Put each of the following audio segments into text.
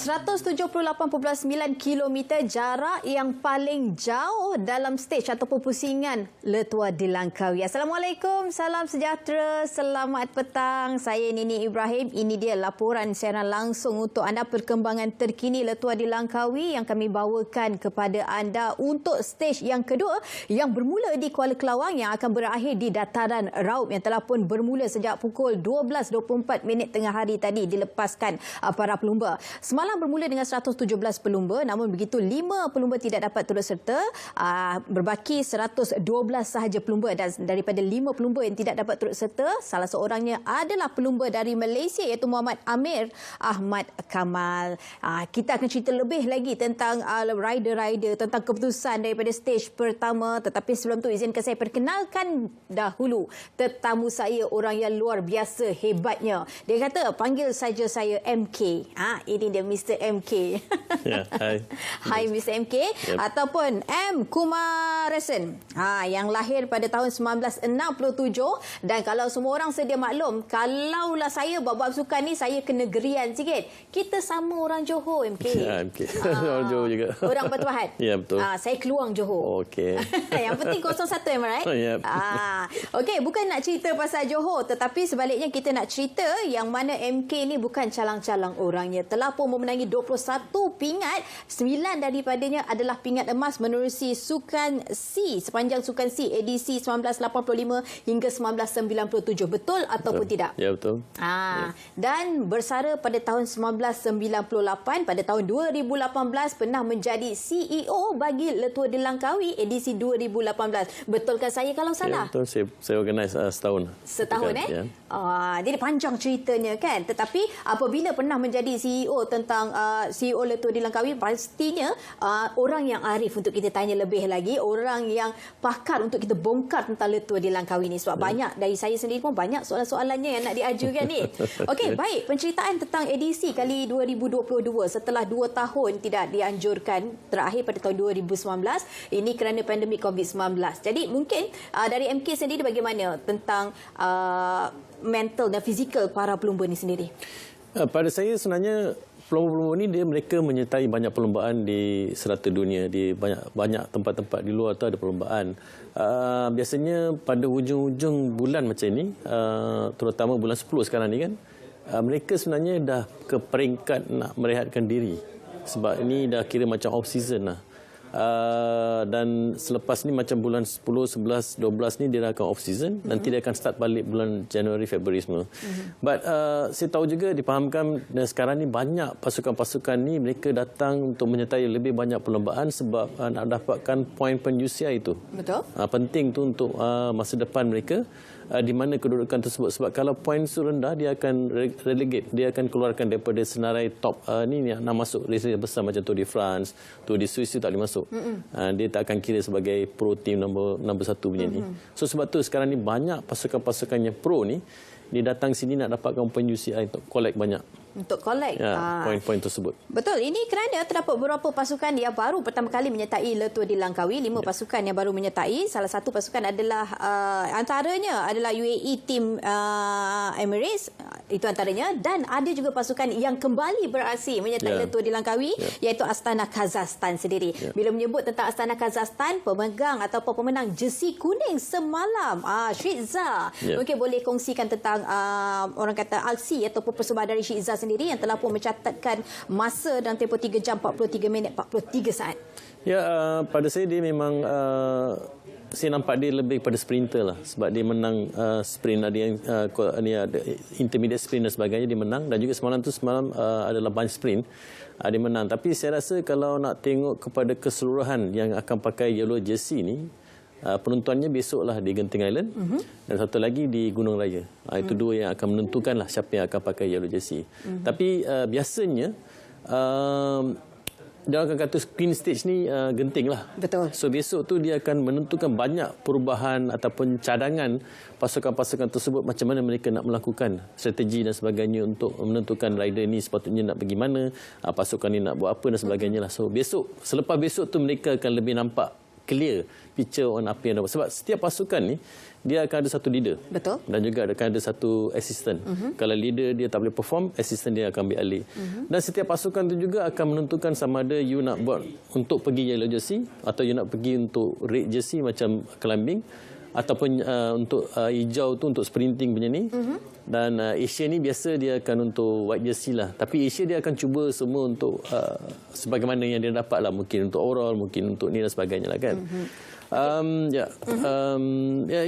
178.9 km jarak yang paling jauh dalam stage ataupun pusingan Le Tour de Langkawi. Assalamualaikum, salam sejahtera, selamat petang. Saya Nini Ibrahim. Ini dia laporan siaran langsung untuk anda perkembangan terkini Le Tour de Langkawi yang kami bawakan kepada anda untuk stage yang kedua yang bermula di Kuala Kelawang yang akan berakhir di Dataran Raub yang telah pun bermula sejak pukul 12.24 tengah hari tadi dilepaskan para pelumba. Semalam bermula dengan 117 pelumba, namun begitu 5 pelumba tidak dapat turut serta. Berbaki 112 sahaja pelumba, dan daripada 5 pelumba yang tidak dapat turut serta, salah seorangnya adalah pelumba dari Malaysia iaitu Muhammad Amir Ahmad Kamal. Kita akan cerita lebih lagi tentang rider-rider, tentang keputusan daripada stage pertama. Tetapi sebelum tu izinkan saya perkenalkan dahulu tetamu saya, orang yang luar biasa hebatnya. Dia kata, panggil saja saya MK. Ini dia Mr. MK. Ya, hai. Hai Mr. MK. Yep. Ataupun M. Kumarasan. Yang lahir pada tahun 1967. Dan kalau semua orang sedia maklum, kalaulah saya bab-bab sukan ni, saya kena gerian sikit. Kita sama orang Johor, MK. Ya, MK. Orang Johor juga. Orang Batu Pahat. Ya, betul. Saya Keluang Johor. Okey. Yang penting 01, am I right? Yep. Okey, bukan nak cerita pasal Johor, tetapi sebaliknya kita nak cerita yang mana MK ni bukan calang-calang orangnya. Telah pun memenangi 21 pingat, 9 daripadanya adalah pingat emas menerusi Sukan C, sepanjang Sukan C edisi 1985 hingga 1997. Betul ataupun tidak? Ya, betul. Dan bersara pada tahun 1998, pada tahun 2018 pernah menjadi CEO bagi Le Tour de Langkawi edisi 2018. Betulkah saya kalau salah? Ya, betul. Saya organize setahun. Setahun, Ya. Jadi panjang ceritanya kan. Tetapi apabila pernah menjadi CEO tentang CEO Le Tour de Langkawi, pastinya orang yang arif untuk kita tanya lebih lagi, orang yang pakar untuk kita bongkar tentang Le Tour de Langkawi ni. Sebab banyak dari saya sendiri pun banyak soalan-soalannya yang nak diajukan ni. Okey, baik. Penceritaan tentang edisi kali 2022 setelah 2 tahun tidak dianjurkan, terakhir pada tahun 2019. Ini kerana pandemik COVID-19. Jadi mungkin dari MK sendiri bagaimana tentang mental dan fizikal para pelumba ni sendiri? Pada saya sebenarnya pelumba-pelumba ni mereka menyertai banyak perlombaan di serata dunia, di banyak tempat-tempat di luar tu ada perlombaan. Biasanya pada hujung-hujung bulan macam ini, terutama bulan 10 sekarang ni kan, mereka sebenarnya dah ke peringkat nak merehatkan diri. Sebab ini dah kira macam off season lah. Dan selepas ni macam bulan 10, 11, 12 ni dia dah akan off season. Nanti dia akan start balik bulan Januari, Februari semua. But saya tahu juga, dipahamkan sekarang ni banyak pasukan-pasukan ni mereka datang untuk menyertai lebih banyak perlombaan sebab nak dapatkan poin-poin UCI itu. Betul. Penting tu untuk masa depan mereka. Di mana kedudukan tersebut, sebab kalau poin itu rendah dia akan relegate, dia akan keluarkan daripada senarai top ni nak masuk race besar macam Tour de France, Tour de Suisse tak boleh masuk. Dia tak akan kira sebagai pro team nombor 1 punya ni. So sebab tu sekarang ni banyak pasukan-pasukan yang pro ni dia datang sini nak dapatkan poin UCI untuk collect banyak. Untuk collect poin-poin tersebut. Betul. Ini kerana terdapat beberapa pasukan yang baru pertama kali menyertai Le Tour de Langkawi. 5 pasukan yang baru menyertai. Salah satu pasukan adalah antaranya adalah UAE Team Emirates. Itu antaranya. Dan ada juga pasukan yang kembali beraksi menyertai Le Tour de Langkawi, iaitu Astana Kazakhstan sendiri. Bila menyebut tentang Astana Kazakhstan, pemegang ataupun pemenang jersey kuning semalam, Shizha. Mungkin boleh kongsikan tentang orang kata aksi ataupun persembahan dari Shizha sendiri yang telah pun mencatatkan masa dalam tempoh 3 jam 43 minit 43 saat. Ya, pada saya dia memang saya nampak dia lebih pada sprinter lah, sebab dia menang sprint, ada yang ada intermediate sprint dan sebagainya, dia menang. Dan juga semalam adalah bunch sprint, dia menang. Tapi saya rasa kalau nak tengok kepada keseluruhan yang akan pakai yellow jersey ni, penentuannya besoklah di Genting Island dan satu lagi di Gunung Raya. Itu dua yang akan menentukanlah siapa yang akan pakai yellow jersey. Tapi biasanya dia akan kata screen stage ni genting lah. Betul. So besok tu dia akan menentukan banyak perubahan ataupun cadangan pasukan-pasukan tersebut, macam mana mereka nak melakukan strategi dan sebagainya untuk menentukan rider ni sepatutnya nak pergi mana, pasukan ni nak buat apa dan sebagainya lah. So besok, selepas besok tu mereka akan lebih nampak clear picture on apa yang dapat. Sebab setiap pasukan ni dia akan ada satu leader. Betul. Dan juga akan ada satu assistant. Kalau leader dia tak boleh perform, assistant dia akan ambil alih. Dan setiap pasukan tu juga akan menentukan sama ada you nak buat untuk pergi yellow jersey atau you nak pergi untuk red jersey macam climbing ataupun untuk hijau tu untuk sprinting punya ni. Dan Asia ni biasa dia akan untuk white jersey lah. Tapi Asia dia akan cuba semua untuk sebagaimana yang dia dapat lah. Mungkin untuk overall, mungkin untuk ni dan sebagainya lah kan.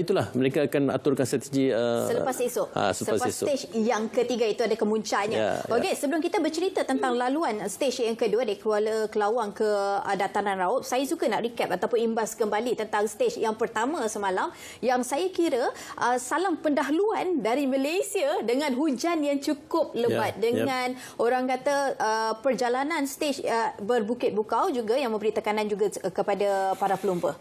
Itulah mereka akan aturkan strategi selepas esok. Selepas stage yang ketiga itu ada kemuncaknya. Okey, sebelum kita bercerita tentang laluan stage yang kedua dari Kuala Kelawang ke Dataran Raup, saya suka nak recap ataupun imbas kembali tentang stage yang pertama semalam yang saya kira salam pendahuluan dari Malaysia dengan hujan yang cukup lebat dengan orang kata perjalanan stage berbukit bukau juga yang memberi tekanan juga kepada para pelumba.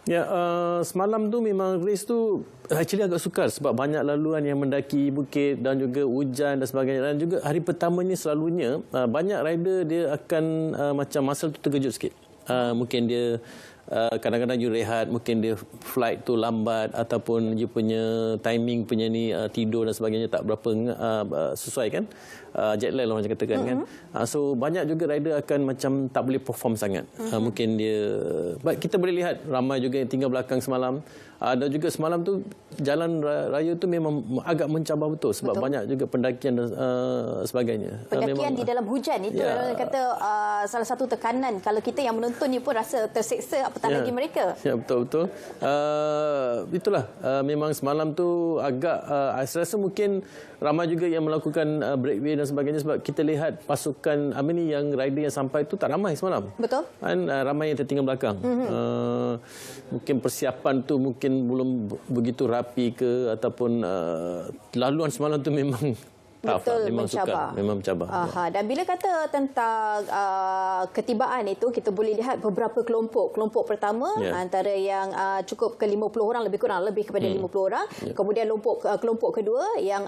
Semalam tu memang race tu actually agak sukar sebab banyak laluan yang mendaki bukit dan juga hujan dan sebagainya. Dan juga hari pertamanya selalunya banyak rider dia akan macam muscle tu terkejut sikit. Mungkin dia kadang-kadang you rehat, mungkin dia flight tu lambat ataupun you punya timing punya ni tidur dan sebagainya tak berapa sesuai kan. Jet lag lah macam katakan kan. So banyak juga rider akan macam tak boleh perform sangat. Mungkin dia kita boleh lihat ramai juga yang tinggal belakang semalam. Dan juga semalam tu jalan raya tu memang agak mencabar betul sebab banyak juga pendakian dan sebagainya. Pendakian di dalam hujan itu kata salah satu tekanan kalau kita yang menonton ni pun rasa terseksa apatah lagi mereka. Ya, betul-betul. Itulah memang semalam tu agak saya rasa mungkin ramai juga yang melakukan breakaway dan sebagainya sebab kita lihat pasukan yang rider yang sampai tu tak ramai semalam. Betul. Kan ramai yang tertinggal belakang. Mungkin persiapan tu mungkin belum begitu rapi ke ataupun laluan semalam tu memang betul memang mencabar. Memang mencabar. Dan bila kata tentang ketibaan itu, kita boleh lihat beberapa kelompok. Kelompok pertama antara yang cukup ke 50 orang, lebih kepada 50 orang. Kemudian kelompok kedua yang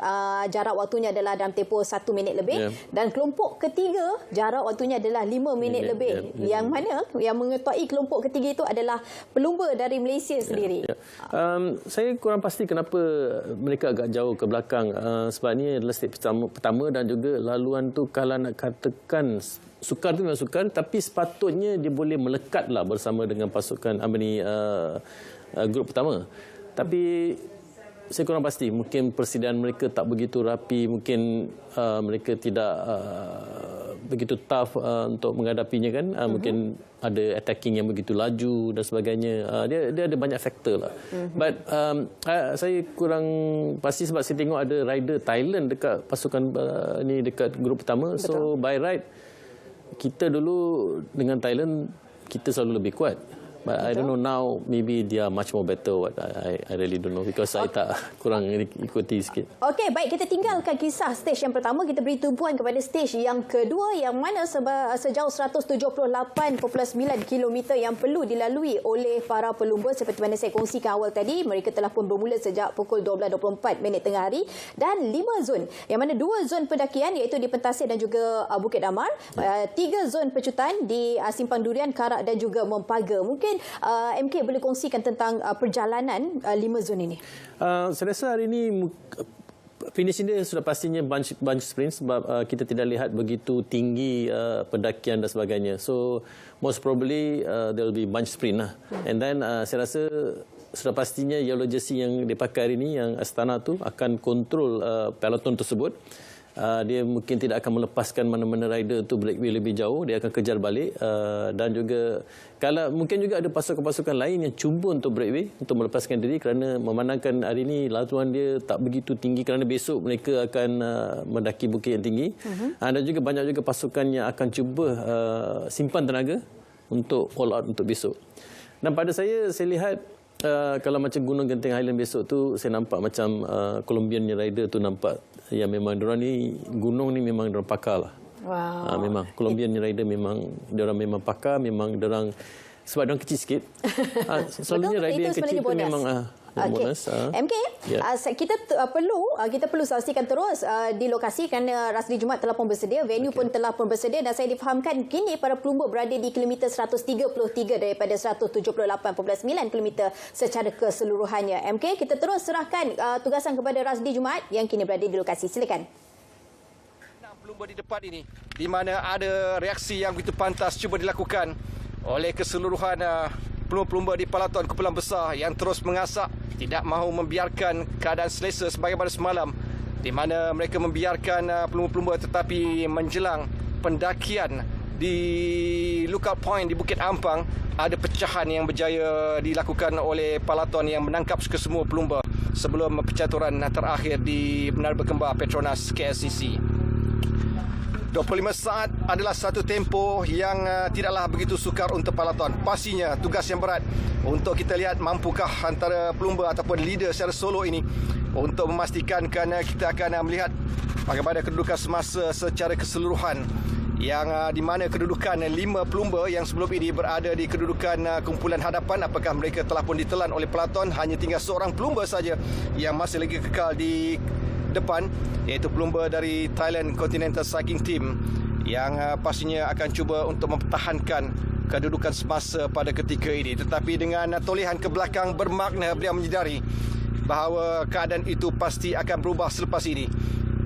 jarak waktunya adalah dalam tempoh 1 minit lebih. Dan kelompok ketiga jarak waktunya adalah 5 minit lebih. Yang mana yang mengetuai kelompok ketiga itu adalah pelumba dari Malaysia sendiri. Saya kurang pasti kenapa mereka agak jauh ke belakang sebab ni adalah stage pertama dan juga laluan tu kalau nak katakan sukar tu memang sukar tapi sepatutnya dia boleh melekatlah bersama dengan pasukan grup pertama. Tapi saya kurang pasti mungkin persediaan mereka tak begitu rapi, mungkin mereka tidak begitu tough untuk menghadapinya kan. Mungkin ada attacking yang begitu laju dan sebagainya. Dia ada banyak faktor lah. But saya kurang pasti sebab saya tengok ada rider Thailand dekat pasukan ni dekat grup pertama. Betul. So by right kita dulu dengan Thailand kita selalu lebih kuat. But I don't know now, maybe they are much more better. What I really don't know because saya tak kurang ikuti sikit. Okey, baik, kita tinggalkan kisah stage yang pertama, kita beri tumpuan kepada stage yang kedua yang mana sejauh 178.9 km yang perlu dilalui oleh para pelumba seperti mana saya kongsikan awal tadi. Mereka telah pun bermula sejak pukul 12.24 tengah hari dan 5 zon yang mana 2 zon pendakian iaitu di Pentasir dan juga Bukit Damar, 3 zon pecutan di Simpang Durian, Karak dan juga Mempaga. Mungkin MK boleh kongsikan tentang perjalanan 5 zon ini. Saya rasa hari ini finishing dia sudah pastinya bunch sprint sebab kita tidak lihat begitu tinggi pendakian dan sebagainya. So most probably there will be bunch sprint lah. And then saya rasa sudah pastinya yellow jersey yang dipakai hari ini yang Astana tu akan kontrol peloton tersebut. Dia mungkin tidak akan melepaskan mana-mana rider tu breakaway lebih jauh, dia akan kejar balik dan juga kalau mungkin juga ada pasukan-pasukan lain yang cuba untuk breakaway untuk melepaskan diri kerana memandangkan hari ini laluan dia tak begitu tinggi kerana besok mereka akan mendaki bukit yang tinggi. Dan juga banyak juga pasukan yang akan cuba simpan tenaga untuk all out untuk besok. Dan pada saya lihat kalau macam Gunung Genting Highland besok tu saya nampak macam Colombian rider tu nampak yang memang diorang ni gunung ni memang diorang pakar lah. Wow. Memang Colombian rider memang diorang memang pakar, memang diorang sebab diorang kecil sikit. Selalunya rider yang kecil tu memang yang bonus. MK, kita perlu saksikan terus di lokasi kerana Rasdi Jumaat telah pun bersedia, venue pun telah pun bersedia, dan saya difahamkan kini para pelumba berada di kilometer 133 daripada 178.9 kilometer secara keseluruhannya. MK, kita terus serahkan tugasan kepada Rasdi Jumaat yang kini berada di lokasi. Silakan. Pelumba di depan ini, di mana ada reaksi yang begitu pantas cuba dilakukan oleh keseluruhan pelumba-pelumba di Palaton Kumpulan Besar yang terus mengasak, tidak mahu membiarkan keadaan selesa sebagaimana semalam, di mana mereka membiarkan pelumba-pelumba tetapi menjelang pendakian di Lookout Point di Bukit Ampang, ada pecahan yang berjaya dilakukan oleh Palaton yang menangkap kesemua pelumba sebelum percaturan terakhir di Menara Berkembar Petronas KLCC. 25 saat adalah satu tempoh yang tidaklah begitu sukar untuk Palaton. Pastinya tugas yang berat untuk kita lihat mampukah antara pelumba ataupun leader secara solo ini untuk memastikan, kerana kita akan melihat bagaimana kedudukan semasa secara keseluruhan, yang di mana kedudukan 5 pelumba yang sebelum ini berada di kedudukan kumpulan hadapan, apakah mereka telah pun ditelan oleh Palaton. Hanya tinggal seorang pelumba saja yang masih lagi kekal di depan, iaitu pelumba dari Thailand Continental Cycling Team yang pastinya akan cuba untuk mempertahankan kedudukan semasa pada ketika ini. Tetapi dengan tolehan ke belakang bermakna beliau menyedari bahawa keadaan itu pasti akan berubah selepas ini.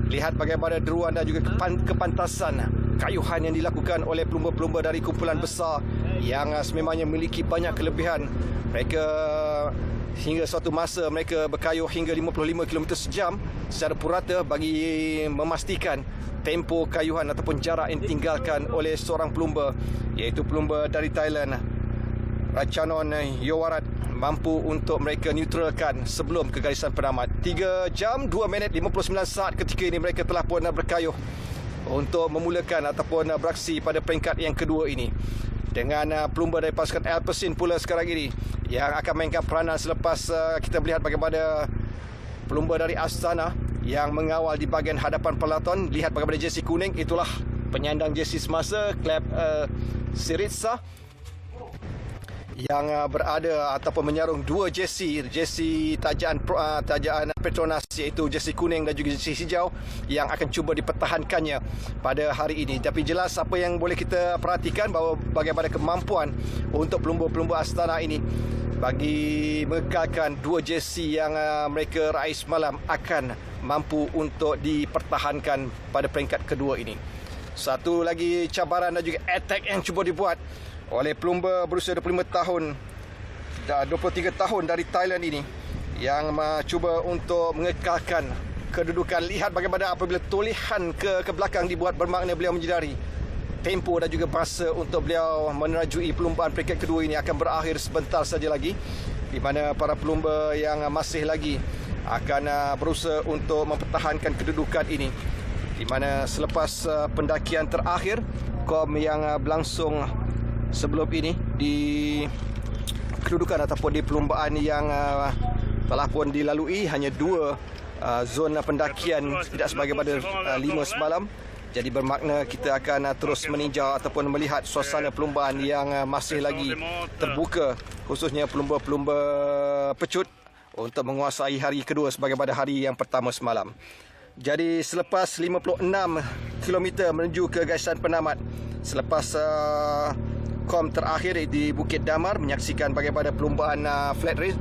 Lihat bagaimana deruan dan juga kepantasan kayuhan yang dilakukan oleh pelumba-pelumba dari kumpulan besar yang sememangnya memiliki banyak kelebihan. Mereka hingga suatu masa mereka berkayuh hingga 55 km sejam secara purata bagi memastikan tempo kayuhan ataupun jarak yang ditinggalkan oleh seorang pelumba, iaitu pelumba dari Thailand, Ratchanon Yowarat, mampu untuk mereka neutralkan sebelum ke garisan penamat. 3 jam 2 minit 59 saat ketika ini mereka telah pun berkayuh untuk memulakan ataupun beraksi pada peringkat yang kedua ini. Dengan pelumba dari pasukan Alpecin pula sekarang ini yang akan mainkan peranan selepas kita melihat bagaimana pelumba dari Astana yang mengawal di bahagian hadapan Palaton. Lihat bagaimana jersey kuning, itulah penyandang jersey semasa, Kleb Syriza, yang berada ataupun menyarung 2 jersey tajaan Petronas, iaitu jersey kuning dan juga jersey hijau, yang akan cuba dipertahankannya pada hari ini. Tapi jelas apa yang boleh kita perhatikan bahawa bagaimana kemampuan untuk pelumba-pelumba Astana ini bagi mengekalkan 2 jersey yang mereka raih semalam akan mampu untuk dipertahankan pada peringkat kedua ini. Satu lagi cabaran dan juga attack yang cuba dibuat oleh pelumba berusia 25 tahun dan 23 tahun dari Thailand ini yang cuba untuk mengekalkan kedudukan. Lihat bagaimana apabila tolehan ke belakang dibuat, bermakna beliau menyedari tempo dan juga masa untuk beliau menerajui perlumbaan peringkat kedua ini akan berakhir sebentar saja lagi, di mana para pelumba yang masih lagi akan berusaha untuk mempertahankan kedudukan ini, di mana selepas pendakian terakhir kom yang berlangsung sebelum ini di kedudukan ataupun di perlumbaan yang telah pun dilalui hanya 2 zon pendakian, tidak sebagaimana 5 semalam. Jadi bermakna kita akan terus meninjau ataupun melihat suasana perlumbaan yang masih lagi terbuka, khususnya pelumba-pelumba pecut untuk menguasai hari kedua sebagaimana hari yang pertama semalam. Jadi selepas 56 km menuju ke garisan penamat, selepas kom terakhir di Bukit Damar menyaksikan bagaimana perlumbaan flat race,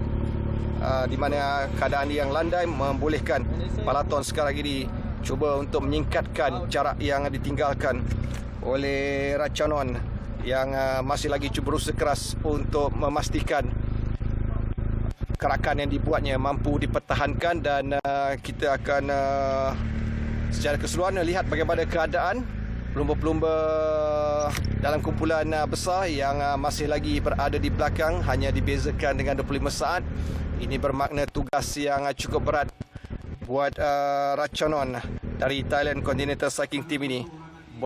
di mana keadaan yang landai membolehkan Palaton sekarang ini cuba untuk menyingkatkan jarak yang ditinggalkan oleh Ratchanon yang masih lagi cuba berusaha keras untuk memastikan gerakan yang dibuatnya mampu dipertahankan. Dan kita akan secara keseluruhan lihat bagaimana keadaan pelumba-pelumba dalam kumpulan besar yang masih lagi berada di belakang, hanya dibezakan dengan 25 saat. Ini bermakna tugas yang cukup berat buat Ratchanon dari Thailand Continental Cycling Team ini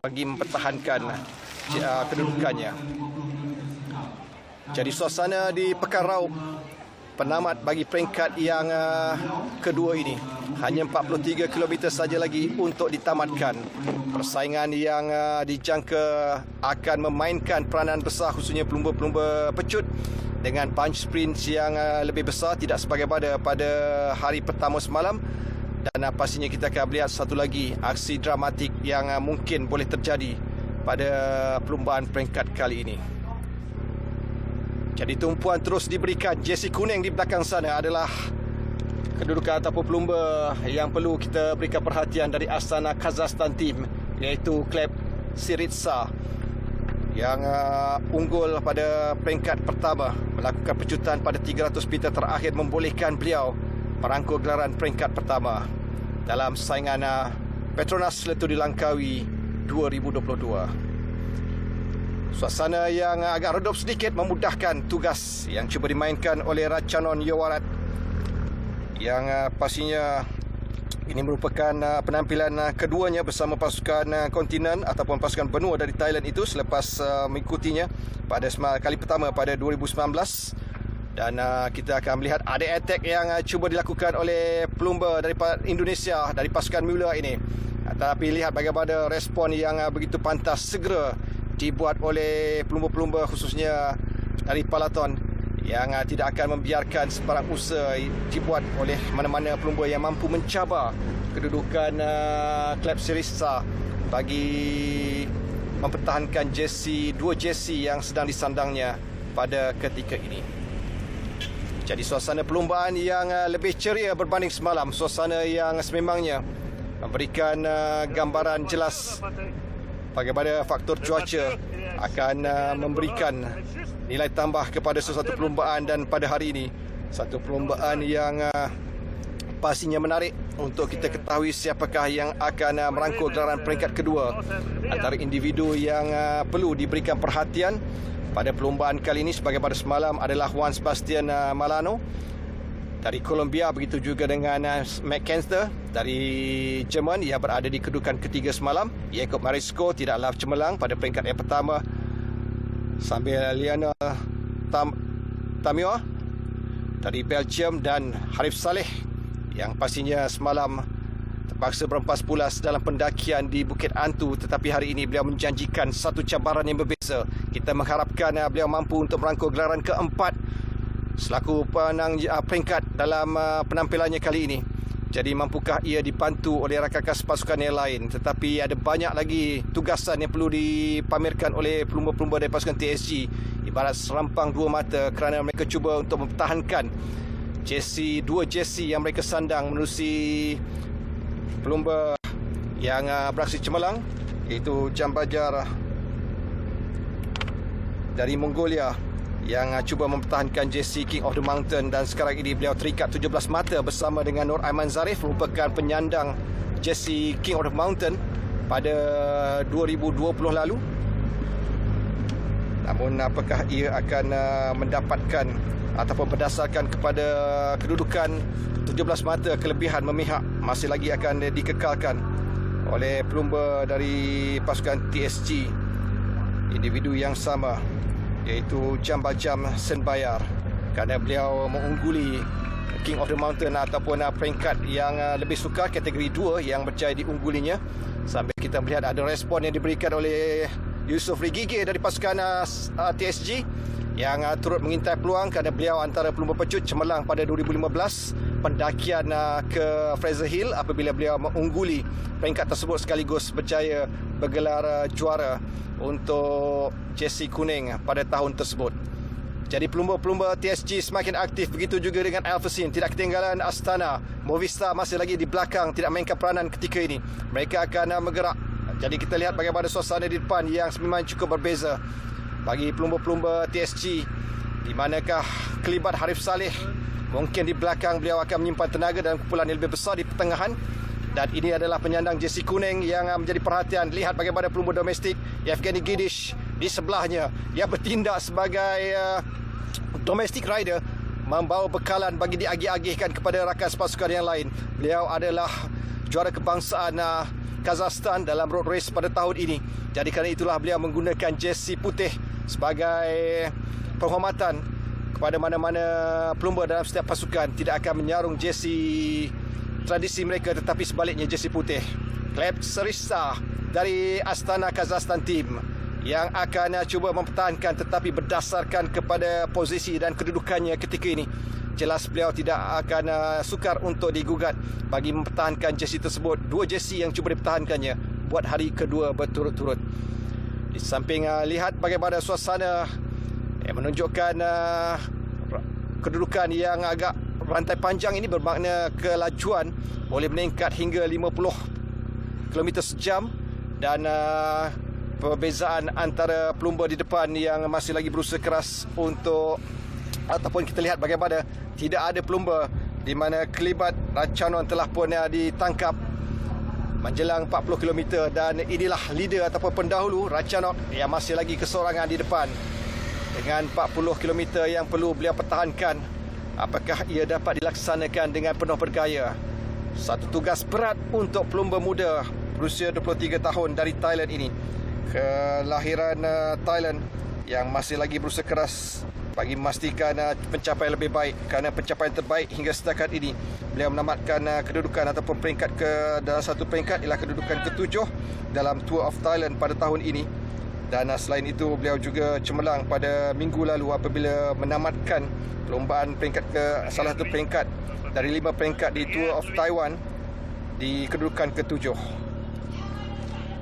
bagi mempertahankan kedudukannya. Jadi suasana di Pekan Raup penamat bagi peringkat yang kedua ini, hanya 43 km saja lagi untuk ditamatkan. Persaingan yang dijangka akan memainkan peranan besar, khususnya pelumba-pelumba pecut dengan punch sprint yang lebih besar, tidak sebagaimana pada hari pertama semalam. Dan pastinya kita akan melihat satu lagi aksi dramatik yang mungkin boleh terjadi pada perlumbaan peringkat kali ini. Jadi tumpuan terus diberikan. Jersey kuning di belakang sana adalah kedudukan ataupun pelumba yang perlu kita berikan perhatian dari Astana Kazakhstan Team, iaitu Gleb Syriza yang unggul pada peringkat pertama, melakukan pecutan pada 300 meter terakhir membolehkan beliau merangkul gelaran peringkat pertama dalam saingan Petronas Letuh di Langkawi 2022. Suasana yang agak redup sedikit memudahkan tugas yang cuba dimainkan oleh Ratchanon Yowarat, yang pastinya ini merupakan penampilan keduanya bersama pasukan kontinen ataupun pasukan benua dari Thailand itu selepas mengikutinya pada kali pertama pada 2019. Dan kita akan melihat ada attack yang cuba dilakukan oleh pelumba daripada Indonesia dari pasukan mula ini. Tapi lihat bagaimana respon yang begitu pantas segera dibuat oleh pelumba-pelumba khususnya dari Palaton, yang tidak akan membiarkan sebarang usaha dibuat oleh mana-mana pelumba yang mampu mencabar kedudukan Gleb Syriza bagi mempertahankan dua jersey yang sedang disandangnya pada ketika ini. Jadi suasana perlumbaan yang lebih ceria berbanding semalam. Suasana yang sememangnya memberikan gambaran jelas bagaimana faktor cuaca akan memberikan nilai tambah kepada sesuatu perlumbaan. Dan pada hari ini, satu perlumbaan yang pastinya menarik untuk kita ketahui siapakah yang akan merangkul gelaran peringkat kedua. Antara individu yang perlu diberikan perhatian pada perlumbaan kali ini sebagaimana semalam adalah Juan Sebastian Malano dari Colombia, begitu juga dengan McKenster dari Jerman. Ia berada di kedudukan ketiga semalam. Jacob Marisco tidaklah cemerlang pada peringkat yang pertama, sambil Lionel Tamioa dari Belgium dan Harif Saleh yang pastinya semalam terpaksa berempas pulas dalam pendakian di Bukit Antu, tetapi hari ini beliau menjanjikan satu cabaran yang berbeza. Kita mengharapkan beliau mampu untuk merangkul gelaran keempat selaku penang peringkat dalam penampilannya kali ini. Jadi mampukah ia dibantu oleh rakan-rakan pasukan yang lain? Tetapi ada banyak lagi tugasan yang perlu dipamerkan oleh pelumba-pelumba dari pasukan TSG, ibarat serampang dua mata, kerana mereka cuba untuk mempertahankan dua jersey yang mereka sandang menerusi pelumba yang beraksi cemerlang, iaitu Jambajar dari Mongolia yang cuba mempertahankan jersey King of the Mountain. Dan sekarang ini beliau terikat 17 mata bersama dengan Nur Aiman Zarif, merupakan penyandang jersey King of the Mountain pada 2020 lalu. Namun apakah ia akan mendapatkan ataupun berdasarkan kepada kedudukan 17 mata kelebihan memihak masih lagi akan dikekalkan oleh pelumba dari pasukan TSG, individu yang sama iaitu Jambajam Senbayar, kerana beliau mengungguli King of the Mountain ataupun peringkat yang lebih sukar kategori 2 yang berjaya diunggulinya. Sambil kita melihat ada respon yang diberikan oleh Yusof Rigige dari pasukan TSG yang turut mengintai peluang kerana beliau antara pelumba pecut cemerlang pada 2015 pendakian ke Fraser Hill apabila beliau mengungguli peringkat tersebut sekaligus berjaya bergelar juara untuk jersey kuning pada tahun tersebut. Jadi pelumba-pelumba TSG semakin aktif, begitu juga dengan Alpecin. Tidak ketinggalan Astana. Movistar masih lagi di belakang, tidak mainkan peranan ketika ini. Mereka akan bergerak. Jadi kita lihat bagaimana suasana di depan yang memang cukup berbeza bagi pelumba-pelumba TSG, di manakah kelibat Harif Saleh mungkin di belakang beliau akan menyimpan tenaga dalam kumpulan yang lebih besar di pertengahan. Dan ini adalah penyandang jersey kuning yang menjadi perhatian. Lihat bagaimana pelumba domestik Yevgeny Gidish di sebelahnya yang bertindak sebagai domestic rider, membawa bekalan bagi diagih-agihkan kepada rakan pasukan yang lain. Beliau adalah juara kebangsaan Kazakhstan dalam road race pada tahun ini. Jadi kerana itulah beliau menggunakan jersey putih sebagai penghormatan kepada mana-mana pelumba dalam setiap pasukan. Tidak akan menyarung jersey tradisi mereka, tetapi sebaliknya jersey putih. Gleb Syriza dari Astana Kazakhstan Team yang akan cuba mempertahankan, tetapi berdasarkan kepada posisi dan kedudukannya ketika ini, jelas beliau tidak akan sukar untuk digugat bagi mempertahankan jersey tersebut. 2 jersey yang cuba dipertahankannya buat hari kedua berturut-turut. Di samping lihat bagaimana suasana yang menunjukkan kedudukan yang agak rantai panjang ini, bermakna kelajuan boleh meningkat hingga 50 km sejam, dan perbezaan antara pelumba di depan yang masih lagi berusaha keras untuk, ataupun kita lihat bagaimana tidak ada pelumba di mana kelibat Ratchanon telah pun ditangkap menjelang 40 km, dan inilah leader ataupun pendahulu Ratchanon yang masih lagi kesorangan di depan dengan 40 km yang perlu beliau pertahankan. Apakah ia dapat dilaksanakan dengan penuh bergaya? Satu tugas berat untuk pelumba muda berusia 23 tahun dari Thailand ini, kelahiran Thailand, yang masih lagi berusaha keras bagi memastikan pencapaian lebih baik, kerana pencapaian terbaik hingga setakat ini beliau menamatkan kedudukan ataupun peringkat dalam satu peringkat ialah kedudukan ke-7 dalam Tour of Thailand pada tahun ini. Dan selain itu beliau juga cemerlang pada minggu lalu apabila menamatkan perlombaan peringkat salah satu peringkat dari 5 peringkat di Tour of Taiwan di kedudukan ke-7.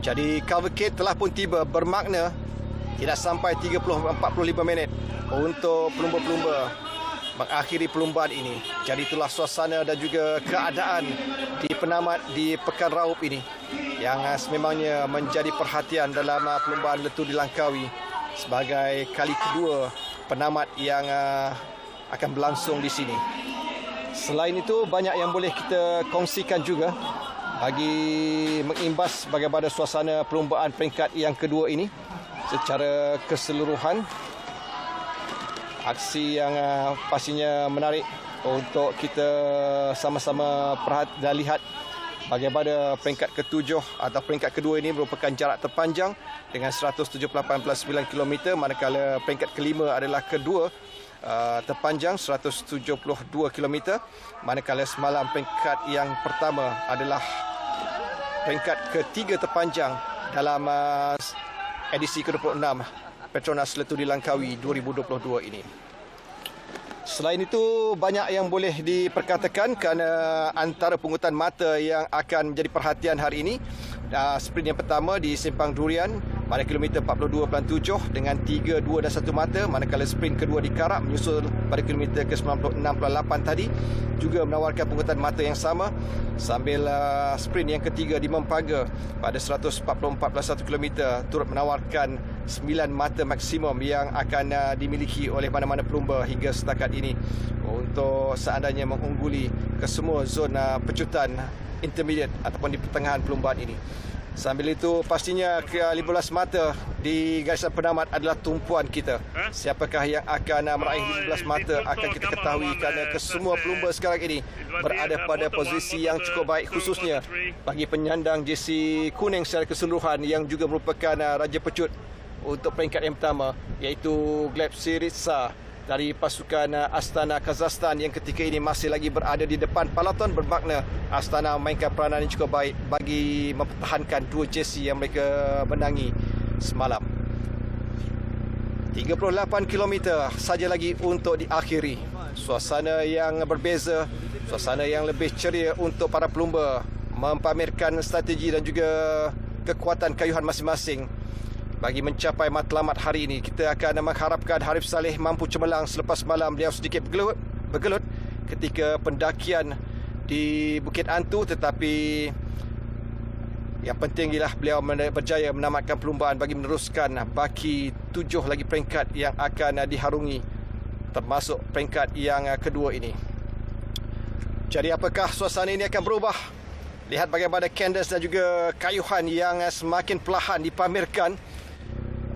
Jadi cavalcade telah pun tiba, bermakna tidak sampai 30-45 minit untuk pelumba-pelumba mengakhiri perlombaan ini. Jadi itulah suasana dan juga keadaan di penamat di Pekan Raup ini, yang sememangnya menjadi perhatian dalam perlombaan Letuh di Langkawi sebagai kali kedua penamat yang akan berlangsung di sini. Selain itu, banyak yang boleh kita kongsikan juga bagi mengimbas bagaimana suasana perlombaan peringkat yang kedua ini secara keseluruhan. Aksi yang pastinya menarik untuk kita sama-sama perhatikan dan lihat bagaimana peringkat ke-7 atau peringkat kedua ini merupakan jarak terpanjang dengan 178.9 km, manakala peringkat kelima adalah kedua terpanjang 172 km, manakala semalam peringkat yang pertama adalah peringkat ketiga terpanjang dalam edisi ke-26 Petronas Letuh di Langkawi 2022 ini. Selain itu, banyak yang boleh diperkatakan kerana antara pungutan mata yang akan menjadi perhatian hari ini. Sprint yang pertama di Simpang Durian pada kilometer 42.7 dengan 3, 2 dan 1 mata, manakala sprint kedua di Karak menyusul pada kilometer ke-96.8 tadi juga menawarkan pungutan mata yang sama, sambil sprint yang ketiga di Mempaga pada 144.1 km turut menawarkan 9 mata maksimum yang akan dimiliki oleh mana-mana pelumba hingga setakat ini untuk seandainya mengungguli ke semua zona pecutan intermediate ataupun di pertengahan perlombaan ini. Sambil itu, pastinya ke-15 mata di garisan penamat adalah tumpuan kita. Siapakah yang akan meraih 15 mata akan kita ketahui kerana kesemua pelumba sekarang ini berada pada posisi yang cukup baik, khususnya bagi penyandang jersey kuning secara keseluruhan yang juga merupakan raja pecut untuk peringkat yang pertama, iaitu Gleb Syriza dari pasukan Astana Kazakhstan yang ketika ini masih lagi berada di depan peloton, bermakna Astana memainkan peranan yang cukup baik bagi mempertahankan 2 jersey yang mereka menangi semalam. 38 km saja lagi untuk diakhiri. Suasana yang berbeza, suasana yang lebih ceria untuk para pelumba mempamerkan strategi dan juga kekuatan kayuhan masing-masing. Bagi mencapai matlamat hari ini, kita akan mengharapkan Harif Saleh mampu cemerlang selepas malam beliau sedikit bergelut ketika pendakian di Bukit Antu, tetapi yang penting ialah beliau berjaya menamatkan perlombaan bagi meneruskan baki 7 lagi peringkat yang akan diharungi, termasuk peringkat yang kedua ini. Jadi apakah suasana ini akan berubah? Lihat bagaimana Candace dan juga kayuhan yang semakin perlahan dipamerkan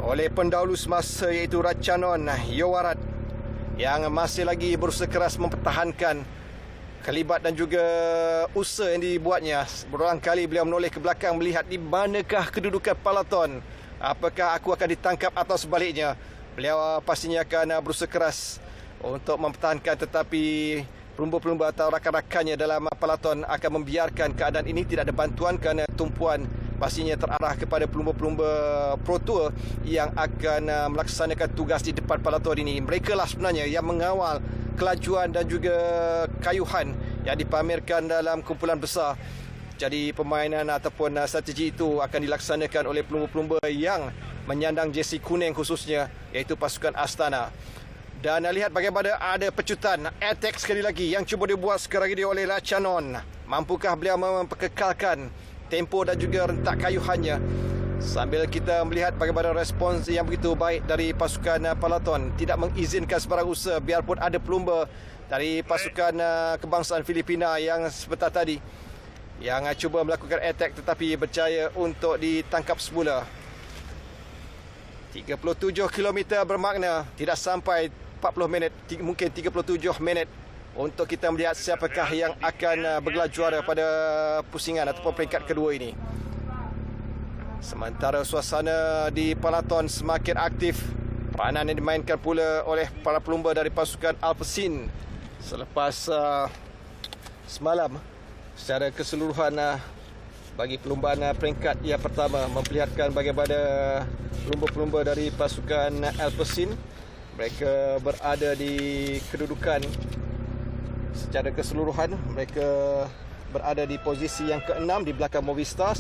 oleh pendahulu semasa, iaitu Ratchanon Yowarat, yang masih lagi berusaha keras mempertahankan kelibat dan juga usaha yang dibuatnya. Berulang kali beliau menoleh ke belakang melihat di manakah kedudukan peloton. Apakah aku akan ditangkap atau sebaliknya? Beliau pastinya akan berusaha keras untuk mempertahankan, tetapi pelumba-pelumba atau rakan-rakannya dalam peloton akan membiarkan keadaan ini, tidak ada bantuan kerana tumpuan pastinya terarah kepada pelumba-pelumba Pro Tour yang akan melaksanakan tugas di depan palaton ini. Mereka lah sebenarnya yang mengawal kelajuan dan juga kayuhan yang dipamerkan dalam kumpulan besar. Jadi permainan ataupun strategi itu akan dilaksanakan oleh pelumba-pelumba yang menyandang jersey kuning khususnya, iaitu pasukan Astana. Dan lihat bagaimana ada pecutan attack sekali lagi yang cuba dibuat sekarang ini oleh Rachanon. Mampukah beliau memperkekalkan tempo dan juga rentak kayuhannya, sambil kita melihat bagaimana respons yang begitu baik dari pasukan palaton, tidak mengizinkan sebarang usaha biarpun ada pelumba dari pasukan kebangsaan Filipina yang sebentar tadi yang cuba melakukan attack tetapi berjaya untuk ditangkap semula. 37 km bermakna tidak sampai 40 minit, mungkin 37 minit untuk kita melihat siapakah yang akan bergelar juara pada pusingan ataupun peringkat kedua ini. Sementara suasana di palaton semakin aktif, peranan yang dimainkan pula oleh para pelumba dari pasukan Alpecin selepas semalam secara keseluruhan bagi perlumbaan peringkat yang pertama memperlihatkan bagaimana pelumba-pelumba dari pasukan Alpecin mereka berada di kedudukan secara keseluruhan. Mereka berada di posisi yang ke-6 di belakang Movistar,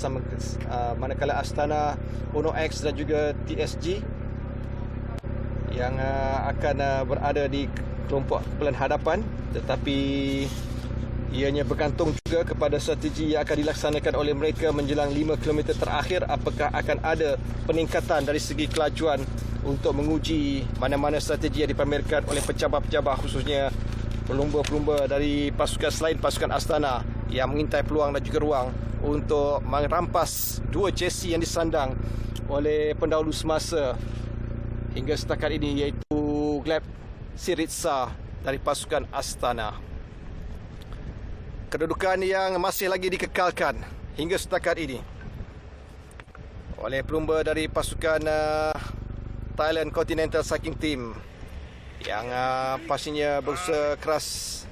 manakala Astana, Uno X dan juga TSG yang akan berada di kelompok kumpulan hadapan. Tetapi ianya bergantung juga kepada strategi yang akan dilaksanakan oleh mereka menjelang 5 km terakhir. Apakah akan ada peningkatan dari segi kelajuan untuk menguji mana-mana strategi yang dipamerkan oleh pencabar-pencabar, khususnya pelumba-pelumba dari pasukan selain pasukan Astana yang mengintai peluang dan juga ruang untuk merampas dua jersey yang disandang oleh pendahulu semasa hingga setakat ini, iaitu Gleb Syriza dari pasukan Astana. Kedudukan yang masih lagi dikekalkan hingga setakat ini oleh pelumba dari pasukan Thailand Continental Cycling Team yang pastinya berusaha keras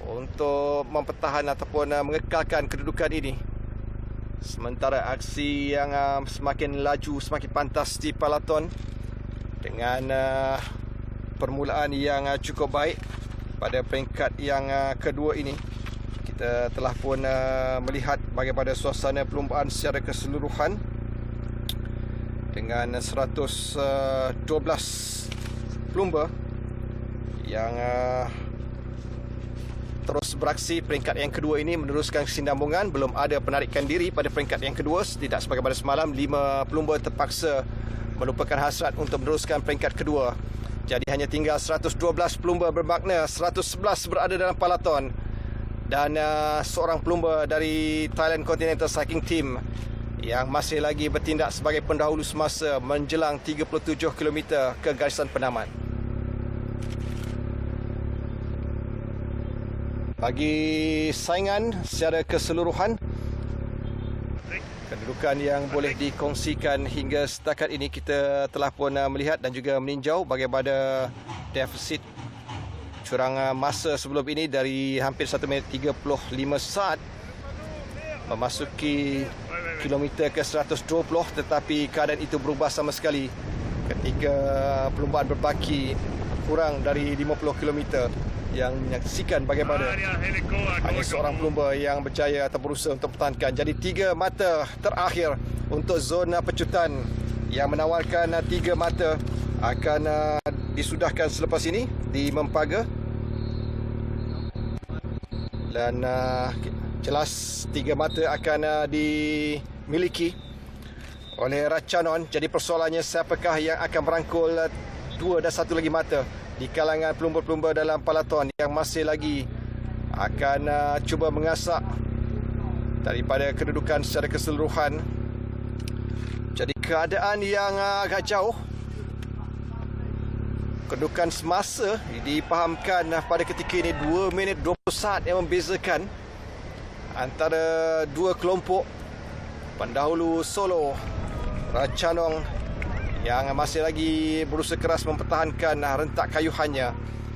untuk mempertahankan ataupun mengekalkan kedudukan ini. Sementara aksi yang semakin laju, semakin pantas di palaton dengan permulaan yang cukup baik pada peringkat yang kedua ini. Kita telah pun melihat bagaimana suasana perlumbaan secara keseluruhan dengan 112 pelumba yang terus beraksi. Peringkat yang kedua ini meneruskan kesinambungan, belum ada penarikan diri pada peringkat yang kedua. Tidak sebagaimana semalam, 5 pelumba terpaksa melupakan hasrat untuk meneruskan peringkat kedua. Jadi hanya tinggal 112 pelumba bermakna 111 berada dalam palaton. Dan seorang pelumba dari Thailand Continental Cycling Team yang masih lagi bertindak sebagai pendahulu semasa menjelang 37 km ke garisan penamat. Bagi saingan secara keseluruhan, kedudukan yang boleh dikongsikan hingga setakat ini, kita telah pun melihat dan juga meninjau bagaimana defisit curang masa sebelum ini dari hampir 1 minit 35 saat memasuki kilometer ke 120, tetapi keadaan itu berubah sama sekali ketika perlumbaan berbaki kurang dari 50 km yang menyaksikan bagaimana hanya seorang pelumba yang berjaya atau berusaha untuk pertahankan. Jadi 3 mata terakhir untuk zona pecutan yang menawarkan 3 mata akan disudahkan selepas ini di Mempaga. Dan jelas 3 mata akan dimiliki oleh Rachanon. Jadi persoalannya siapakah yang akan merangkul 2 dan 1 lagi mata di kalangan pelumba-pelumba dalam palaton yang masih lagi akan cuba mengasak daripada kedudukan secara keseluruhan. Jadi keadaan yang agak jauh. Kedudukan semasa dipahamkan pada ketika ini 2 minit 20 saat yang membezakan antara 2 kelompok. Pendahulu solo Rachanon yang masih lagi berusaha keras mempertahankan rentak kayuhannya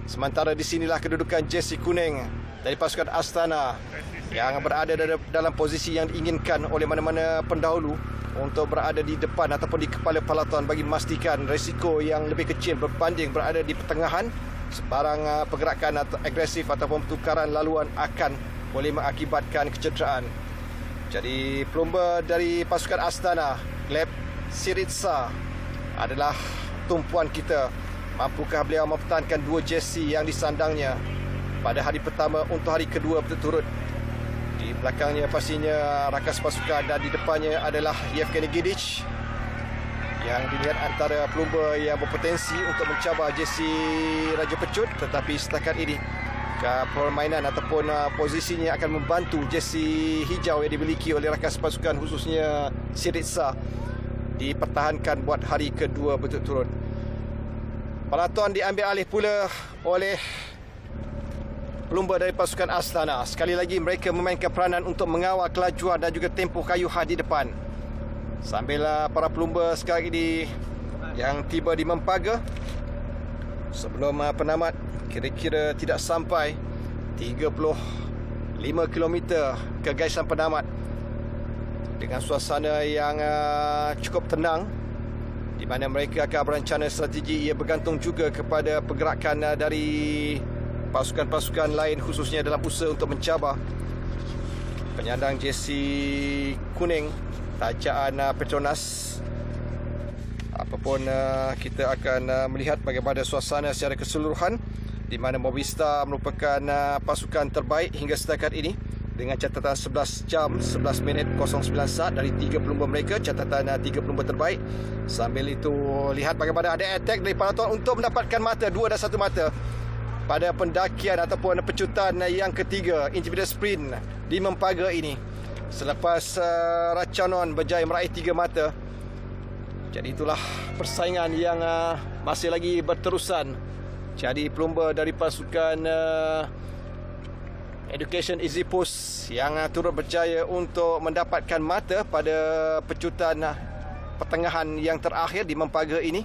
Sementara di sinilah kedudukan jersey kuning dari pasukan Astana yang berada dalam posisi yang diinginkan oleh mana-mana pendahulu untuk berada di depan ataupun di kepala peloton bagi memastikan risiko yang lebih kecil berbanding berada di pertengahan. Sebarang pergerakan atau agresif ataupun pertukaran laluan akan boleh mengakibatkan kecederaan. Jadi pelumba dari pasukan Astana, Gleb Syriza adalah tumpuan kita. Mampukah beliau mempertahankan 2 jersey yang disandangnya pada hari pertama untuk hari kedua berturut-turut? Di belakangnya pastinya rakas pasukan dan di depannya adalah Yevgeny Gidic yang dilihat antara pelumba yang berpotensi untuk mencabar jersey Raja Pecut, tetapi setakat ini permainan ataupun posisinya akan membantu jersey hijau yang dimiliki oleh rakas pasukan khususnya Syriza dipertahankan buat hari kedua berturut-turut. Peloton diambil alih pula oleh pelumba dari pasukan Astana. Sekali lagi mereka memainkan peranan untuk mengawal kelajuan dan juga tempoh kayuhan di depan. Sambil para pelumba sekarang ini yang tiba di Mempaga sebelum penamat kira-kira tidak sampai 35 km ke gaisan penamat dengan suasana yang cukup tenang di mana mereka akan berencana strategi. Ia bergantung juga kepada pergerakan dari pasukan-pasukan lain khususnya dalam usaha untuk mencabar penyandang jersey kuning tajaan Petronas. Apapun kita akan melihat bagaimana suasana secara keseluruhan di mana Movistar merupakan pasukan terbaik hingga setakat ini dengan catatan 11 jam 11 minit 09 saat dari 3 pelumba mereka, catatan 3 pelumba terbaik. Sambil itu lihat bagaimana ada attack dari peloton untuk mendapatkan mata 2 dan 1 mata pada pendakian ataupun pecutan yang ketiga individual sprint di Mempaga ini. Selepas Ratchanon berjaya meraih 3 mata. Jadi itulah persaingan yang masih lagi berterusan. Jadi pelumba dari pasukan Education Easy Post yang turut berjaya untuk mendapatkan mata pada pecutan pertengahan yang terakhir di Mempaga ini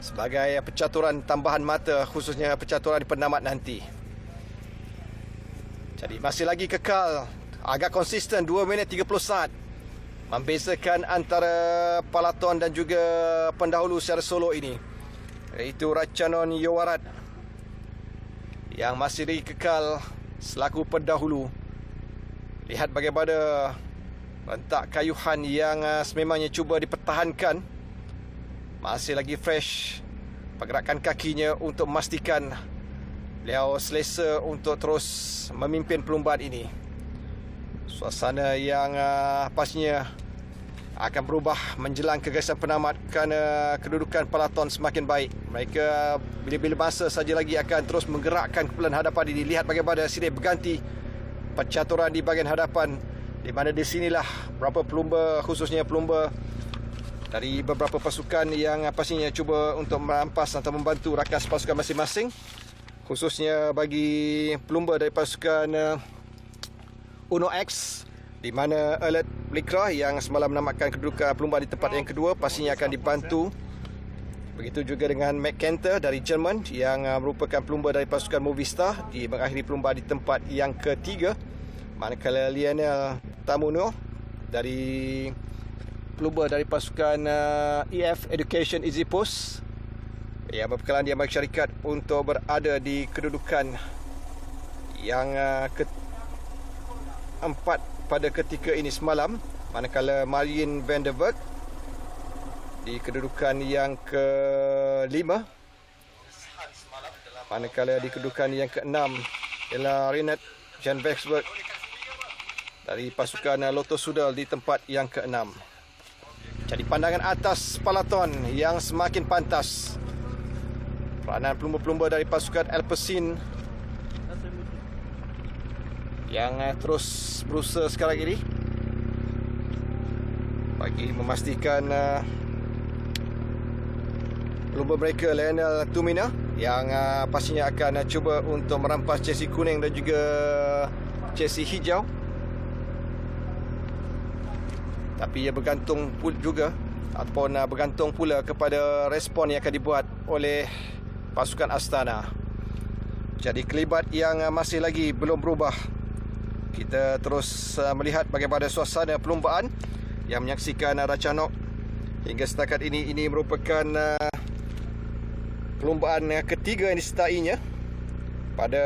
sebagai pencaturan tambahan mata khususnya pencaturan di penamat nanti. Jadi masih lagi kekal agak konsisten 2 minit 30 saat membezakan antara peloton dan juga pendahulu secara solo ini, iaitu Ratchanon Yowarat yang masih lagi kekal selaku pendahulu. Lihat bagaimana rentak kayuhan yang sememangnya cuba dipertahankan. Masih lagi fresh pergerakan kakinya untuk memastikan beliau selesa untuk terus memimpin perlumbaan ini. Suasana yang pastinya akan berubah menjelang kegaisan penamat kerana kedudukan peloton semakin baik. Mereka bila-bila masa saja lagi akan terus menggerakkan kumpulan hadapan ini. Lihat bagaimana silih berganti pencaturan di bahagian hadapan, di mana di sinilah beberapa pelumba khususnya pelumba dari beberapa pasukan yang pastinya cuba untuk merampas atau membantu rakas pasukan masing-masing, khususnya bagi pelumba dari pasukan Uno X, di mana Alert Blikra yang semalam menamatkan kedudukan pelumba di tempat yang kedua pastinya akan dibantu. Begitu juga dengan McKenter dari Jerman yang merupakan pelumba dari pasukan Movistar di mengakhiri pelumba di tempat yang ketiga. Manakala Lionel Tamuno dari pelumba dari pasukan EF Education Easy Post yang berpekalan di Amerika Syarikat untuk berada di kedudukan yang keempat pada ketika ini semalam. Manakala Marijn van der Wijk di kedudukan yang kelima. Manakala di kedudukan yang keenam ialah Renat Jan Weksberg dari pasukan Lotto Soudal di tempat yang keenam. Jadi pandangan atas peloton yang semakin pantas. Peranan pelumba-pelumba dari pasukan Alpecin yang terus berusaha sekarang ini bagi memastikan pelumba mereka Lionel Tumina yang pastinya akan cuba untuk merampas jersey kuning dan juga jersey hijau. Tapi ia bergantung juga ataupun bergantung pula kepada respon yang akan dibuat oleh pasukan Astana. Jadi kelibat yang masih lagi belum berubah. Kita terus melihat bagaimana suasana perlumbaan yang menyaksikan Ratchanok. Hingga setakat ini merupakan perlumbaan ketiga yang disertainya pada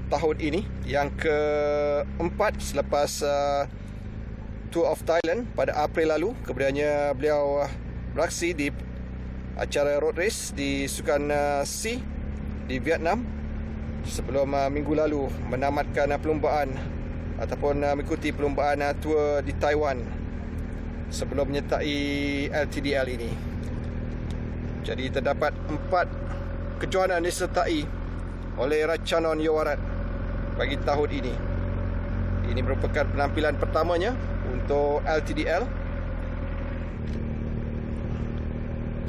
tahun ini, yang keempat selepas Tour of Thailand pada April lalu. Kemudiannya beliau beraksi di acara road race di Sukan Sea di Vietnam sebelum minggu lalu menamatkan perlumbaan ataupun mengikuti perlumbaan tour di Taiwan sebelum menyertai LTDL ini. Jadi terdapat 4 kejohanan disertai oleh Ratchanon Yowarat bagi tahun ini. Ini merupakan penampilan pertamanya untuk LTDL.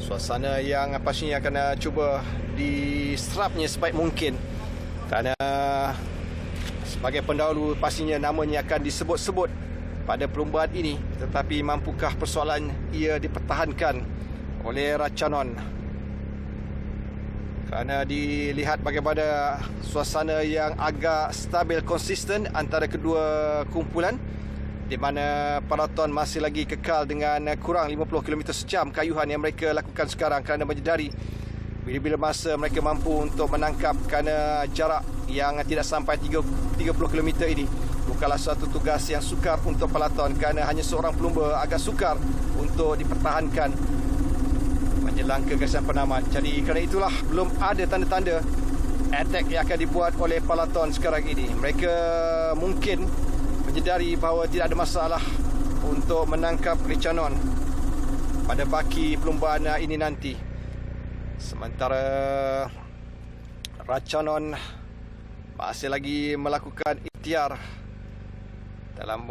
Suasana yang pastinya akan cuba diserapnya sebaik mungkin, kerana sebagai pendahulu pastinya namanya akan disebut-sebut pada perlumbaan ini. Tetapi mampukah persoalan ia dipertahankan oleh Ratchanon? Kerana dilihat bagaimana suasana yang agak stabil konsisten antara kedua kumpulan, di mana peloton masih lagi kekal dengan kurang 50 km sejam kayuhan yang mereka lakukan sekarang, kerana menyedari bila-bila masa mereka mampu untuk menangkap, kerana jarak yang tidak sampai 30 km ini bukanlah satu tugas yang sukar untuk peloton, kerana hanya seorang pelumba agak sukar untuk dipertahankan menjelang kegagasan penamat. Jadi kerana itulah belum ada tanda-tanda attack yang akan dibuat oleh peloton sekarang ini. Mereka mungkin menyedari bahawa tidak ada masalah untuk menangkap Ratchanon pada baki perlumbaan ini nanti. Sementara Ratchanon masih lagi melakukan ikhtiar dalam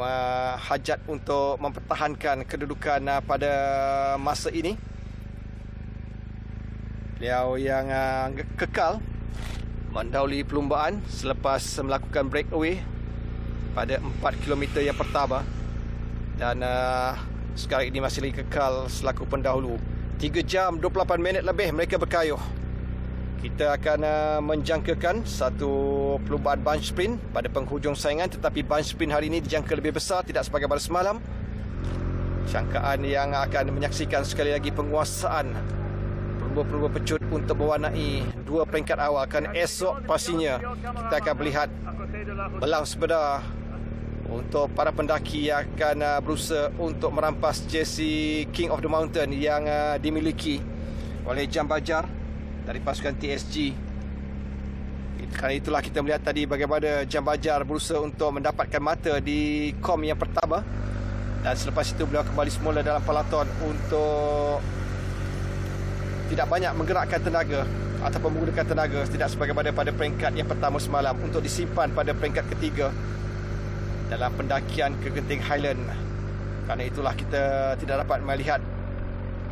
hajat untuk mempertahankan kedudukan pada masa ini. Beliau yang kekal mendahului perlumbaan selepas melakukan breakaway pada 4 km yang pertama, dan sekarang ini masih lagi kekal selaku pendahulu. 3 jam 28 minit lebih mereka berkayuh. Kita akan menjangkakan satu perlumbaan bunch sprint pada penghujung saingan, tetapi bunch sprint hari ini dijangka lebih besar, tidak sebagaimana semalam. Jangkaan yang akan menyaksikan sekali lagi penguasaan pelumba-pelumba pecut untuk mewarnai 2 peringkat awal. Kan esok pastinya kita akan melihat belang sepeda untuk para pendaki yang akan berusaha untuk merampas jersey King of the Mountain yang dimiliki oleh Jam Bajar dari pasukan TSG. Kerana itulah kita melihat tadi bagaimana Jam Bajar berusaha untuk mendapatkan mata di kom yang pertama, dan selepas itu beliau kembali semula dalam peloton untuk tidak banyak menggerakkan tenaga ataupun menggunakan tenaga, tidak sebagaimana pada peringkat yang pertama semalam, untuk disimpan pada peringkat ketiga dalam pendakian ke Genting Highland. Kerana itulah kita tidak dapat melihat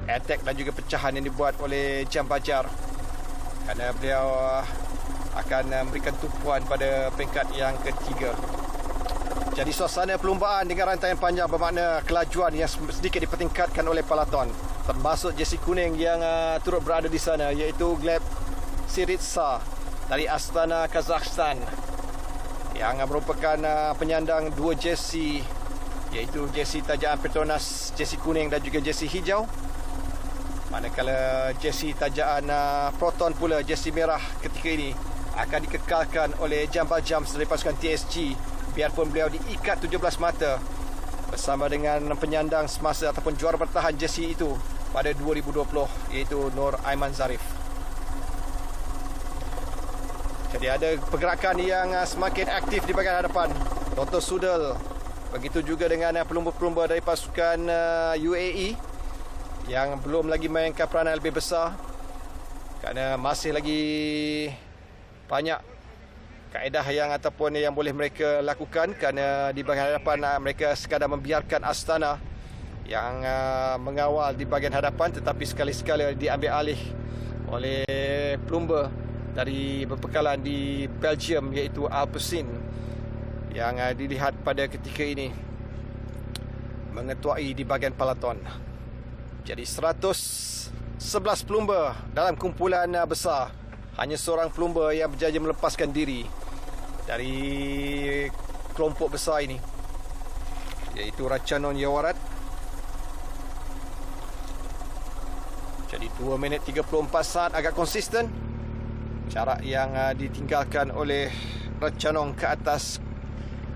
attack dan juga pecahan yang dibuat oleh Jam Bajar, kerana beliau akan memberikan tumpuan pada peringkat yang ketiga. Jadi suasana perlumbaan dengan rantaian panjang bermakna kelajuan yang sedikit dipertingkatkan oleh peloton, termasuk jersey kuning yang turut berada di sana, iaitu Gleb Syriza dari Astana, Kazakhstan, yang merupakan penyandang 2 jersey, iaitu jersey tajaan Petronas, jersey kuning dan juga jersey hijau. Manakala jersey tajaan Proton pula, jersey merah ketika ini akan dikekalkan oleh Jam Bajar dari pasukan TSG, biarpun beliau diikat 17 mata bersama dengan penyandang semasa ataupun juara bertahan jersey itu pada 2020, iaitu Nur Aiman Zarif. Jadi ada pergerakan yang semakin aktif di bahagian hadapan. Dr. Sudal, begitu juga dengan pelumba-pelumba dari pasukan UAE yang belum lagi mainkan peranan lebih besar, kerana masih lagi banyak kaedah yang ataupun yang boleh mereka lakukan, kerana di bahagian hadapan mereka sekadar membiarkan Astana yang mengawal di bahagian hadapan, tetapi sekali-sekala diambil alih oleh pelumba dari berbekalan di Belgium, iaitu Alpecin, yang dilihat pada ketika ini mengetuai di bahagian peloton. Jadi 111 pelumba dalam kumpulan besar hanya seorang pelumba yang berjaya melepaskan diri dari kelompok besar ini, iaitu Ratchanon Yaowarat. Jadi 2 minit 34 saat agak konsisten jarak yang ditinggalkan oleh Ratchanon ke atas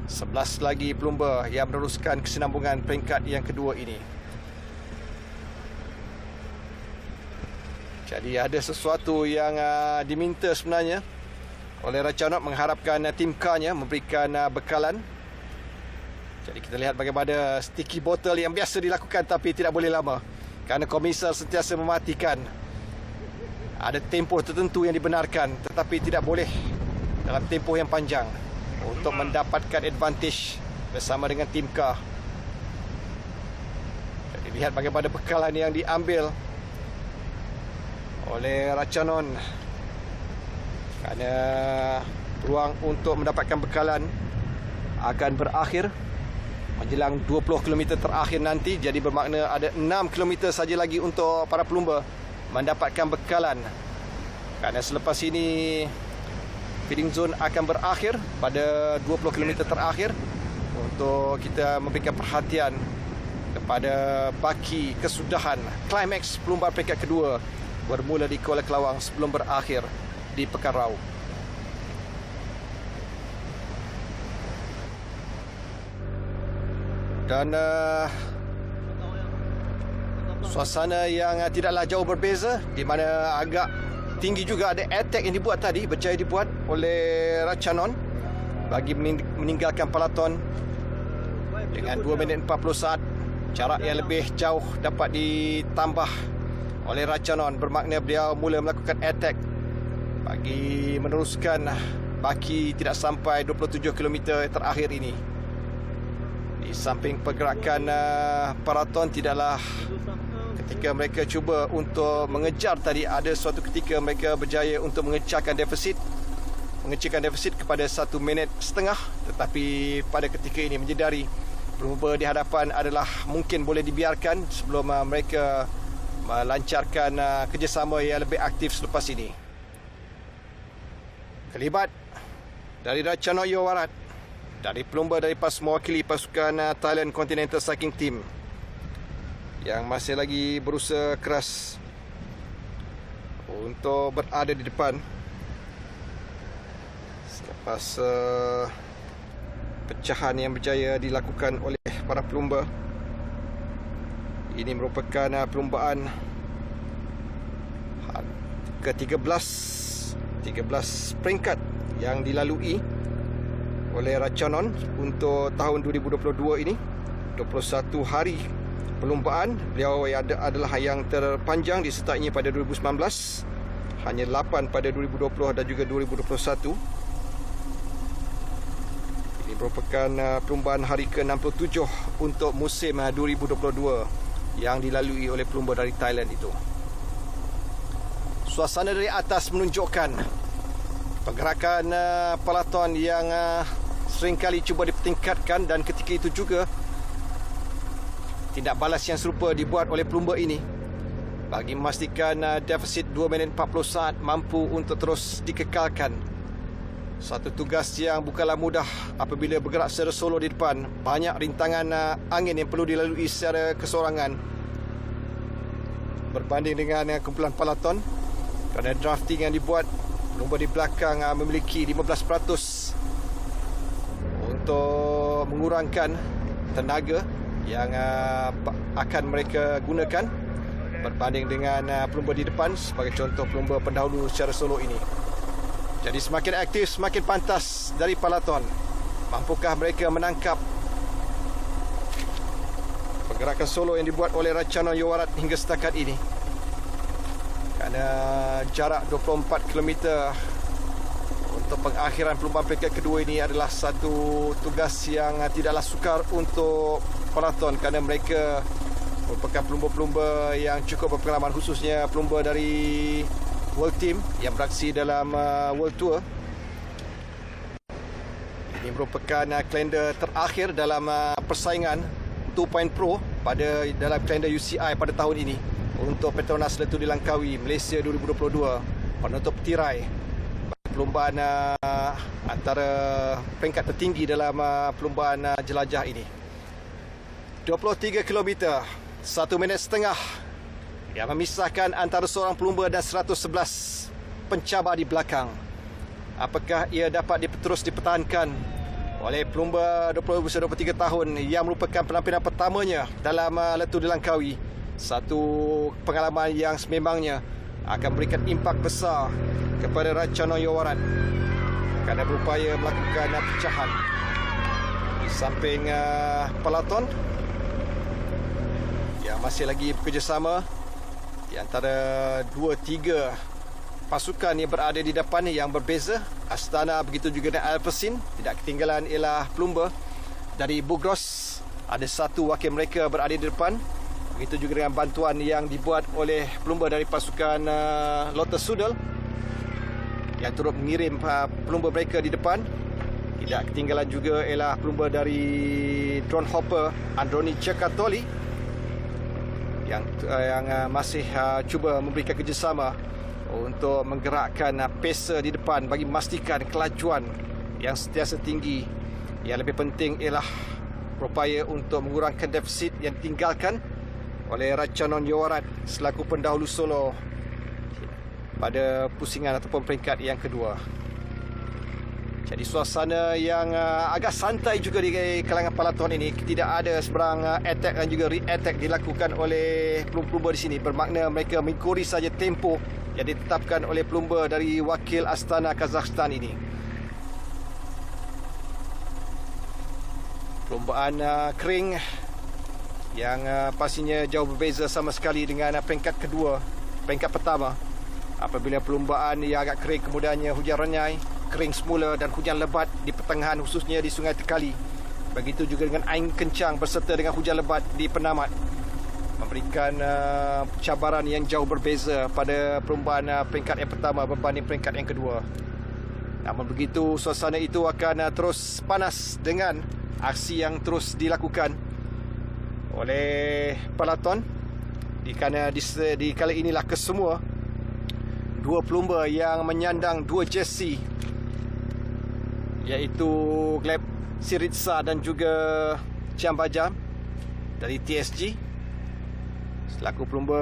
11 lagi pelumba yang meneruskan kesinambungan peringkat yang kedua ini. Jadi ada sesuatu yang diminta sebenarnya oleh Ratchanon, mengharapkan tim K-nya memberikan bekalan. Jadi kita lihat bagaimana sticky bottle yang biasa dilakukan tapi tidak boleh lama, kerana komisar sentiasa mematikan. Ada tempoh tertentu yang dibenarkan tetapi tidak boleh dalam tempoh yang panjang untuk mendapatkan advantage bersama dengan tim K. Jadi lihat bagaimana bekalan yang diambil oleh Ratchanon, kerana peluang untuk mendapatkan bekalan akan berakhir menjelang 20 km terakhir nanti. Jadi bermakna ada 6 km saja lagi untuk para pelumba mendapatkan bekalan, kerana selepas ini feeding zone akan berakhir pada 20 km terakhir untuk kita memberikan perhatian kepada baki kesudahan climax pelumba peringkat kedua bermula di Kuala Kelawang sebelum berakhir di Pekan Rau. Dan suasana yang tidaklah jauh berbeza, di mana agak tinggi juga ada attack yang dibuat tadi, berjaya dibuat oleh Ratchanon bagi meninggalkan peloton dengan 2 minit 40 saat. Jarak yang lebih jauh dapat ditambah oleh Ratchanon, bermakna beliau mula melakukan attack bagi meneruskan baki tidak sampai 27 km terakhir ini. Di samping pergerakan paraton, tidaklah ketika mereka cuba untuk mengejar tadi, ada suatu ketika mereka berjaya untuk mengecilkan defisit kepada 1 minit setengah, tetapi pada ketika ini menyedari pelumba di hadapan adalah mungkin boleh dibiarkan sebelum mereka melancarkan kerjasama yang lebih aktif selepas ini. Kelibat dari Ratchanon Yaowarat, dari pelumba dari mewakili pasukan Thailand Continental Cycling Team yang masih lagi berusaha keras untuk berada di depan selepas pecahan yang berjaya dilakukan oleh para pelumba. Ini merupakan perlumbaan ke-13 peringkat yang dilalui oleh Ratchanon untuk tahun 2022 ini. 21 hari perlumbaan beliau adalah yang terpanjang, disertainya pada 2019, hanya 8 pada 2020 dan juga 2021. Ini merupakan perlumbaan hari ke-67 untuk musim 2022 yang dilalui oleh pelumba dari Thailand itu. Suasana dari atas menunjukkan pergerakan peloton yang seringkali cuba dipertingkatkan, dan ketika itu juga tindak balas yang serupa dibuat oleh pelumba ini bagi memastikan defisit 2 minit 40 saat mampu untuk terus dikekalkan. Satu tugas yang bukanlah mudah apabila bergerak secara solo di depan. Banyak rintangan angin yang perlu dilalui secara keseorangan berbanding dengan kumpulan peloton. Kerana drafting yang dibuat, pelumba di belakang memiliki 15% untuk mengurangkan tenaga yang akan mereka gunakan berbanding dengan pelumba di depan, sebagai contoh pelumba pendahulu secara solo ini. Jadi semakin aktif, semakin pantas dari peloton. Mampukah mereka menangkap pergerakan solo yang dibuat oleh Ratchanon Yaowarat hingga setakat ini? Kerana jarak 24 km untuk pengakhiran perlumbaan peringkat kedua ini adalah satu tugas yang tidaklah sukar untuk peloton, kerana mereka merupakan pelumba-pelumba yang cukup berpengalaman, khususnya pelumba dari World Team yang beraksi dalam World Tour. Ini merupakan kalender terakhir dalam persaingan 2 Pro dalam kalender UCI pada tahun ini untuk Petronas Letuh di Langkawi Malaysia 2022. penutup tirai perlumbaan antara peringkat tertinggi dalam perlumbaan jelajah ini. 23 km, 1 minit setengah yang memisahkan antara seorang pelumba dan 111 pencabar di belakang. Apakah ia dapat terus dipertahankan oleh pelumba 23 tahun yang merupakan penampilan pertamanya dalam Letup Dilangkawi? Satu pengalaman yang sememangnya akan memberikan impak besar kepada Ratchanon Yaowarat kerana berupaya melakukan pecahan. Di samping peloton yang masih lagi bekerjasama di antara 2-3 pasukan yang berada di depan yang berbeza. Astana begitu juga dengan Alpecin. Tidak ketinggalan ialah pelumba dari Bugros. Ada satu wakil mereka berada di depan. Begitu juga dengan bantuan yang dibuat oleh pelumba dari pasukan Lotus Sudal yang turut mengirim pelumba mereka di depan. Tidak ketinggalan juga ialah pelumba dari Drone Hopper Androni Cekatoli yang masih cuba memberikan kerjasama untuk menggerakkan pesa di depan bagi memastikan kelajuan yang sentiasa tinggi. Yang lebih penting ialah berupaya untuk mengurangkan defisit yang ditinggalkan oleh Ratchanon Yaowarat selaku pendahulu solo pada pusingan ataupun peringkat yang kedua. Jadi suasana yang agak santai juga di kalangan peloton ini. Tidak ada sebarang attack dan juga re-attack dilakukan oleh pelumba di sini. Bermakna mereka mengikuti saja tempo yang ditetapkan oleh pelumba dari wakil Astana Kazakhstan ini. Perlumbaan kering yang pastinya jauh berbeza sama sekali dengan peringkat kedua, peringkat pertama. Apabila perlumbaan yang agak kering kemudiannya hujan renyai, kering semula dan hujan lebat di pertengahan khususnya di Sungai Tekali. Begitu juga dengan angin kencang berserta dengan hujan lebat di Penamat, memberikan cabaran yang jauh berbeza pada perlumbaan peringkat yang pertama berbanding peringkat yang kedua. Namun begitu, suasana itu akan terus panas dengan aksi yang terus dilakukan oleh peloton. Kerana di kali inilah kesemua dua pelumba yang menyandang dua jersey, iaitu Gleb Syriza dan juga Cian Bajam dari TSG selaku pelumba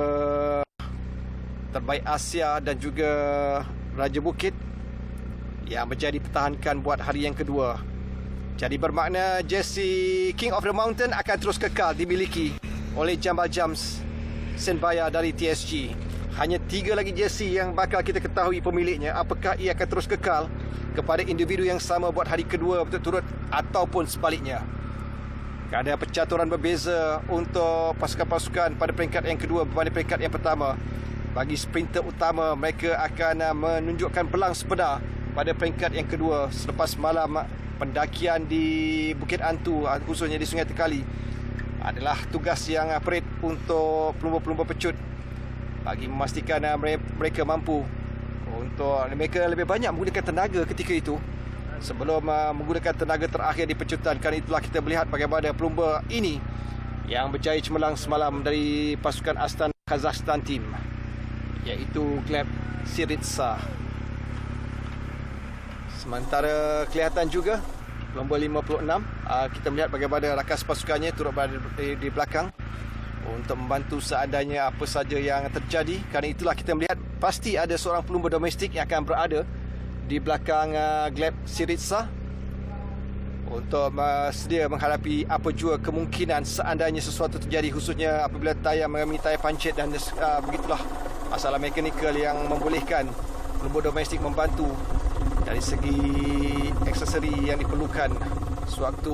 terbaik Asia dan juga Raja Bukit yang menjadi pertahankan buat hari yang kedua. Jadi bermakna jersey King of the Mountain akan terus kekal dimiliki oleh Jambal Jams Senbaya dari TSG. Hanya 3 lagi jersey yang bakal kita ketahui pemiliknya. Apakah ia akan terus kekal kepada individu yang sama buat hari kedua berturut-turut ataupun sebaliknya. Ada percaturan berbeza untuk pasukan-pasukan pada peringkat yang kedua berbanding peringkat yang pertama. Bagi sprinter utama, mereka akan menunjukkan belang sebenar pada peringkat yang kedua selepas malam pendakian di Bukit Antu, khususnya di Sungai Tekali. Adalah tugas yang perit untuk pelumba-pelumba pecut bagi memastikan mereka mampu untuk mereka lebih banyak menggunakan tenaga ketika itu sebelum menggunakan tenaga terakhir di pecutan. Kerana itulah kita melihat bagaimana pelumba ini yang berjaya cemerlang semalam dari pasukan Astana Kazakhstan team, iaitu Gleb Syriza. Sementara kelihatan juga pelumba 56, kita melihat bagaimana rakas pasukannya turut berada di belakang untuk membantu seandainya apa saja yang terjadi. Kerana itulah kita melihat pasti ada seorang pelumba domestik yang akan berada di belakang Gleb Syriza untuk sedia menghadapi apa jua kemungkinan seandainya sesuatu terjadi, khususnya apabila tayar mengalami tayar pancit dan begitulah masalah mekanikal yang membolehkan pelumba domestik membantu dari segi aksesori yang diperlukan sewaktu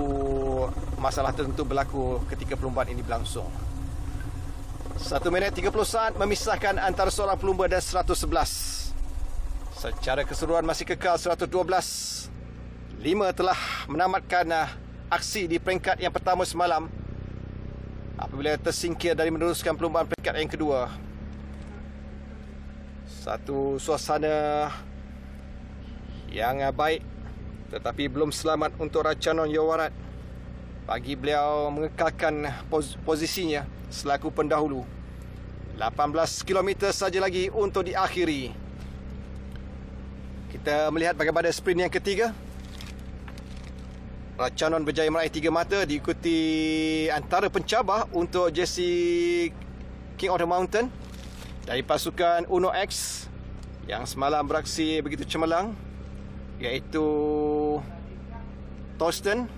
masalah tertentu berlaku ketika perlumbaan ini berlangsung. 1 minit 30 saat memisahkan antara seorang pelumba dan 111. Secara keseluruhan masih kekal 112. 5 telah menamatkan aksi di peringkat yang pertama semalam apabila tersingkir dari meneruskan perlumbaan peringkat yang kedua. Satu suasana yang baik tetapi belum selamat untuk Ratchanon Yaowarat bagi beliau mengekalkan posisinya selaku pendahulu. 18 km saja lagi untuk diakhiri. Kita melihat bagaimana sprint yang ketiga. Ratchanon berjaya meraih 3 mata, diikuti antara pencabar untuk jersey King of the Mountain dari pasukan Uno X yang semalam beraksi begitu cemerlang, iaitu Torsten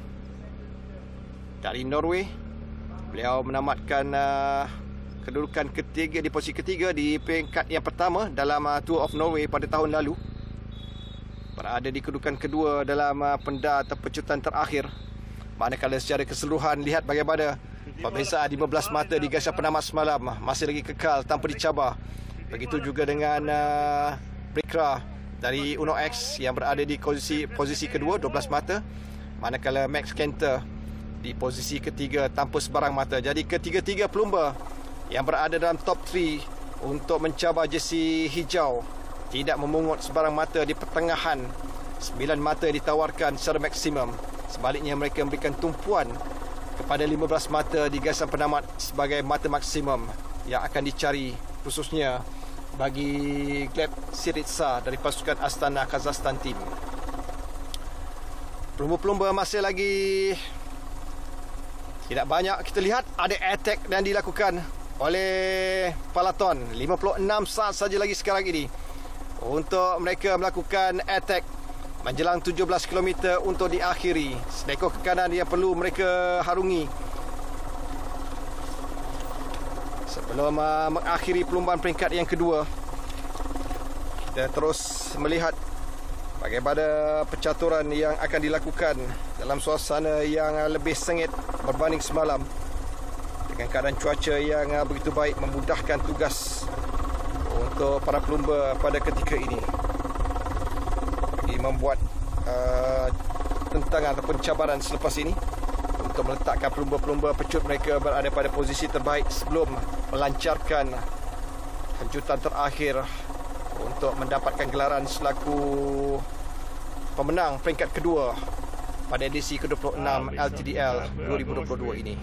dari Norway. Beliau menamatkan kedudukan ketiga di posisi ketiga di peringkat yang pertama dalam Tour of Norway pada tahun lalu. Berada di kedudukan kedua dalam penda atau pecutan terakhir. Manakala secara keseluruhan lihat bagaimana perbezaan 15 mata di gasan penamat semalam masih lagi kekal tanpa dicabar. Begitu juga dengan Brikra dari Uno X yang berada di posisi kedua 12 mata. Manakala Max Kenter di posisi ketiga tanpa sebarang mata. Jadi ketiga-tiga pelumba yang berada dalam top 3 untuk mencabar jersey hijau tidak memungut sebarang mata di pertengahan. 9 mata ditawarkan secara maksimum. Sebaliknya mereka memberikan tumpuan kepada 15 mata di gasan penamat sebagai mata maksimum yang akan dicari, khususnya bagi Gleb Syriza dari pasukan Astana Kazakhstan Team. Pelumba-pelumba masih lagi tidak banyak. Kita lihat ada attack yang dilakukan oleh Peloton. 56 saat saja lagi sekarang ini untuk mereka melakukan attack menjelang 17 km untuk diakhiri. Seekor ke kanan yang perlu mereka harungi sebelum mengakhiri perlumbaan peringkat yang kedua. Kita terus melihat bagaimana percaturan yang akan dilakukan dalam suasana yang lebih sengit berbanding semalam, dengan keadaan cuaca yang begitu baik memudahkan tugas untuk para pelumba pada ketika ini. Bagi membuat tentangan ataupun cabaran selepas ini untuk meletakkan pelumba-pelumba pecut mereka berada pada posisi terbaik sebelum melancarkan kejutan terakhir untuk mendapatkan gelaran selaku pemenang peringkat kedua pada edisi ke-26 LTDL 2022 ini.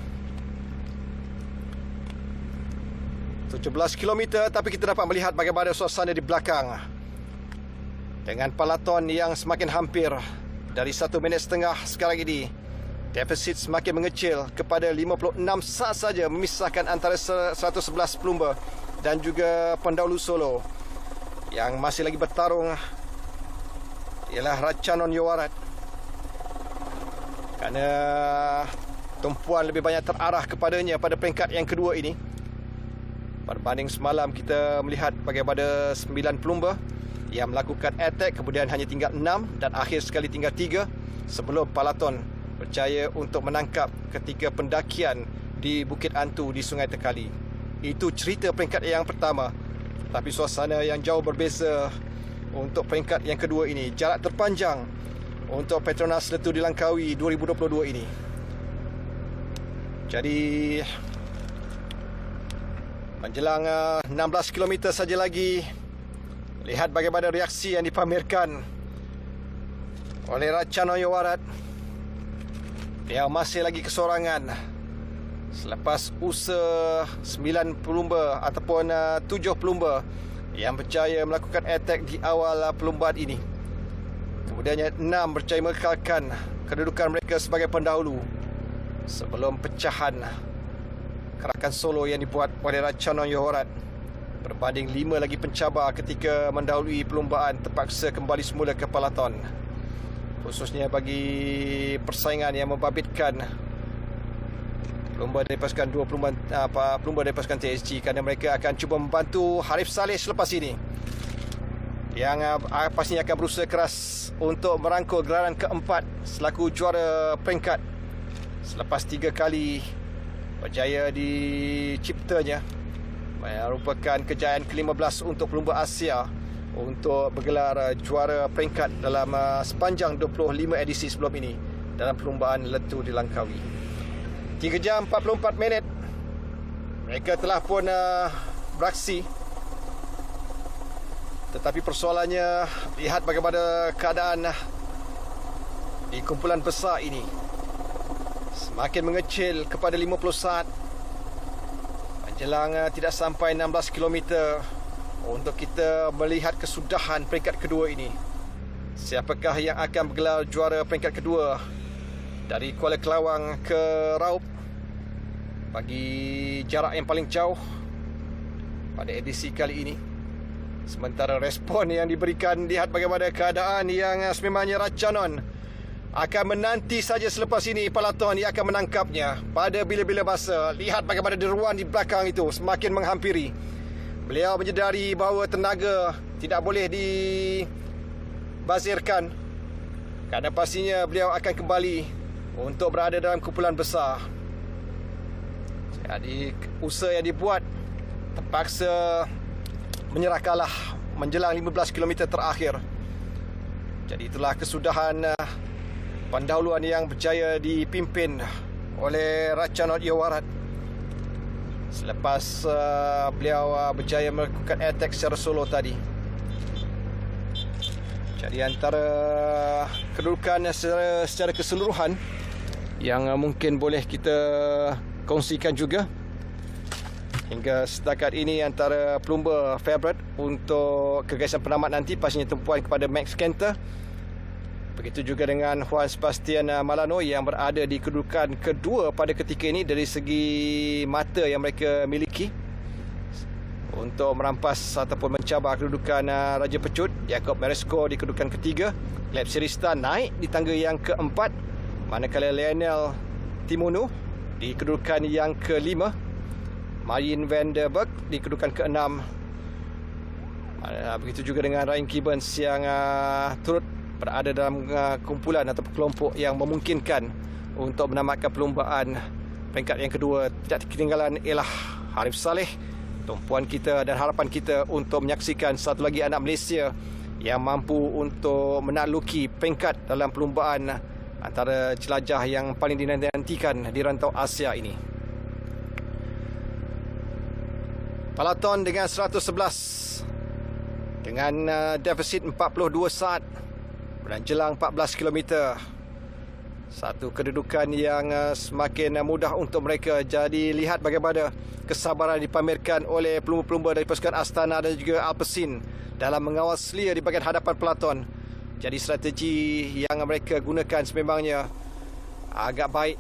17 km, tapi kita dapat melihat bagaimana suasana di belakang dengan peloton yang semakin hampir. Dari 1 minit setengah sekarang ini, defisit semakin mengecil kepada 56 saat saja memisahkan antara 111 pelumba dan juga pendahulu solo. Yang masih lagi bertarung ialah Ratchanon Yowarat, kerana tumpuan lebih banyak terarah kepadanya pada peringkat yang kedua ini. Berbanding semalam kita melihat bagaimana 9 pelumba yang melakukan attack, kemudian hanya tinggal 6 dan akhir sekali tinggal 3 sebelum Peloton berjaya untuk menangkap ketika pendakian di Bukit Antu di Sungai Tekali. Itu cerita peringkat yang pertama. Tapi suasana yang jauh berbeza untuk peringkat yang kedua ini. Jarak terpanjang untuk Petronas Letuh di Langkawi 2022 ini. Jadi menjelang 16 km saja lagi, lihat bagaimana reaksi yang dipamerkan oleh Ratchanon Yowarat. Dia masih lagi kesorangan selepas usaha 9 pelumba ataupun 7 pelumba yang berjaya melakukan attack di awal perlumbaan ini. Kemudiannya 6 berjaya mengekalkan kedudukan mereka sebagai pendahulu sebelum pecahan gerakan solo yang dibuat oleh Ratchanon Yowarat. Berbanding 5 lagi pencabar ketika mendahului perlumbaan terpaksa kembali semula ke Peloton, khususnya bagi persaingan yang membabitkan pelumba dari pasukan pelumba dari pasukan TSG, kerana mereka akan cuba membantu Harif Saleh selepas ini yang pastinya akan berusaha keras untuk merangkul gelaran keempat selaku juara peringkat selepas 3 kali berjaya diciptanya. Merupakan kejayaan ke-15 untuk pelumba Asia untuk bergelar juara peringkat dalam sepanjang 25 edisi sebelum ini dalam perlumbaan Letuh di Langkawi. 3 jam 44 minit mereka telah pun beraksi. Tetapi persoalannya, lihat bagaimana keadaan di kumpulan besar ini semakin mengecil kepada 50 saat menjelang tidak sampai 16 km untuk kita melihat kesudahan peringkat kedua ini. siapakah yang akan bergelar juara peringkat kedua dari Kuala Kelawang ke Raup bagi jarak yang paling jauh pada edisi kali ini. Sementara respon yang diberikan, lihat bagaimana keadaan yang sememangnya Ratchanon akan menanti saja selepas ini peloton yang akan menangkapnya pada bila-bila masa. Lihat bagaimana deruan di belakang itu semakin menghampiri. Beliau menyedari bahawa tenaga tidak boleh dibazirkan, kerana pastinya beliau akan kembali untuk berada dalam kumpulan besar. Jadi usaha yang dibuat terpaksa menyerah kalah menjelang 15 km terakhir. Jadi itulah kesudahan pendahuluan yang berjaya dipimpin oleh Ratchanon Yaowarat selepas beliau berjaya melakukan attack secara solo tadi. Jadi antara kedudukan secara keseluruhan yang mungkin boleh kita kongsikan juga hingga setakat ini, antara pelumba favourite untuk kegagasan penamat nanti pastinya tumpuan kepada Max Kenter. Begitu juga dengan Juan Sebastian Malano yang berada di kedudukan kedua pada ketika ini dari segi mata yang mereka miliki untuk merampas ataupun mencabar kedudukan Raja Pecut. Jacob Maresco di kedudukan ketiga, Gleb Sirista naik di tangga yang keempat, manakala Lionel Timono di kedudukan yang kelima, Marijn van der Berg di kedudukan keenam. Begitu juga dengan Ryan Gibbons yang turut berada dalam kumpulan atau kelompok yang memungkinkan untuk menamatkan perlombaan peringkat yang kedua. Tidak ketinggalan ialah Harif Saleh, tumpuan kita dan harapan kita untuk menyaksikan satu lagi anak Malaysia yang mampu untuk menakluki peringkat dalam perlombaan antara jelajah yang paling dinantikan di rantau Asia ini. Peloton dengan 111 dengan defisit 42 saat menjelang 14 km. Satu kedudukan yang semakin mudah untuk mereka. Jadi lihat bagaimana kesabaran dipamerkan oleh pelumba-pelumba dari pasukan Astana dan juga Alpecin dalam mengawal selia di bahagian hadapan peloton. Jadi strategi yang mereka gunakan sememangnya agak baik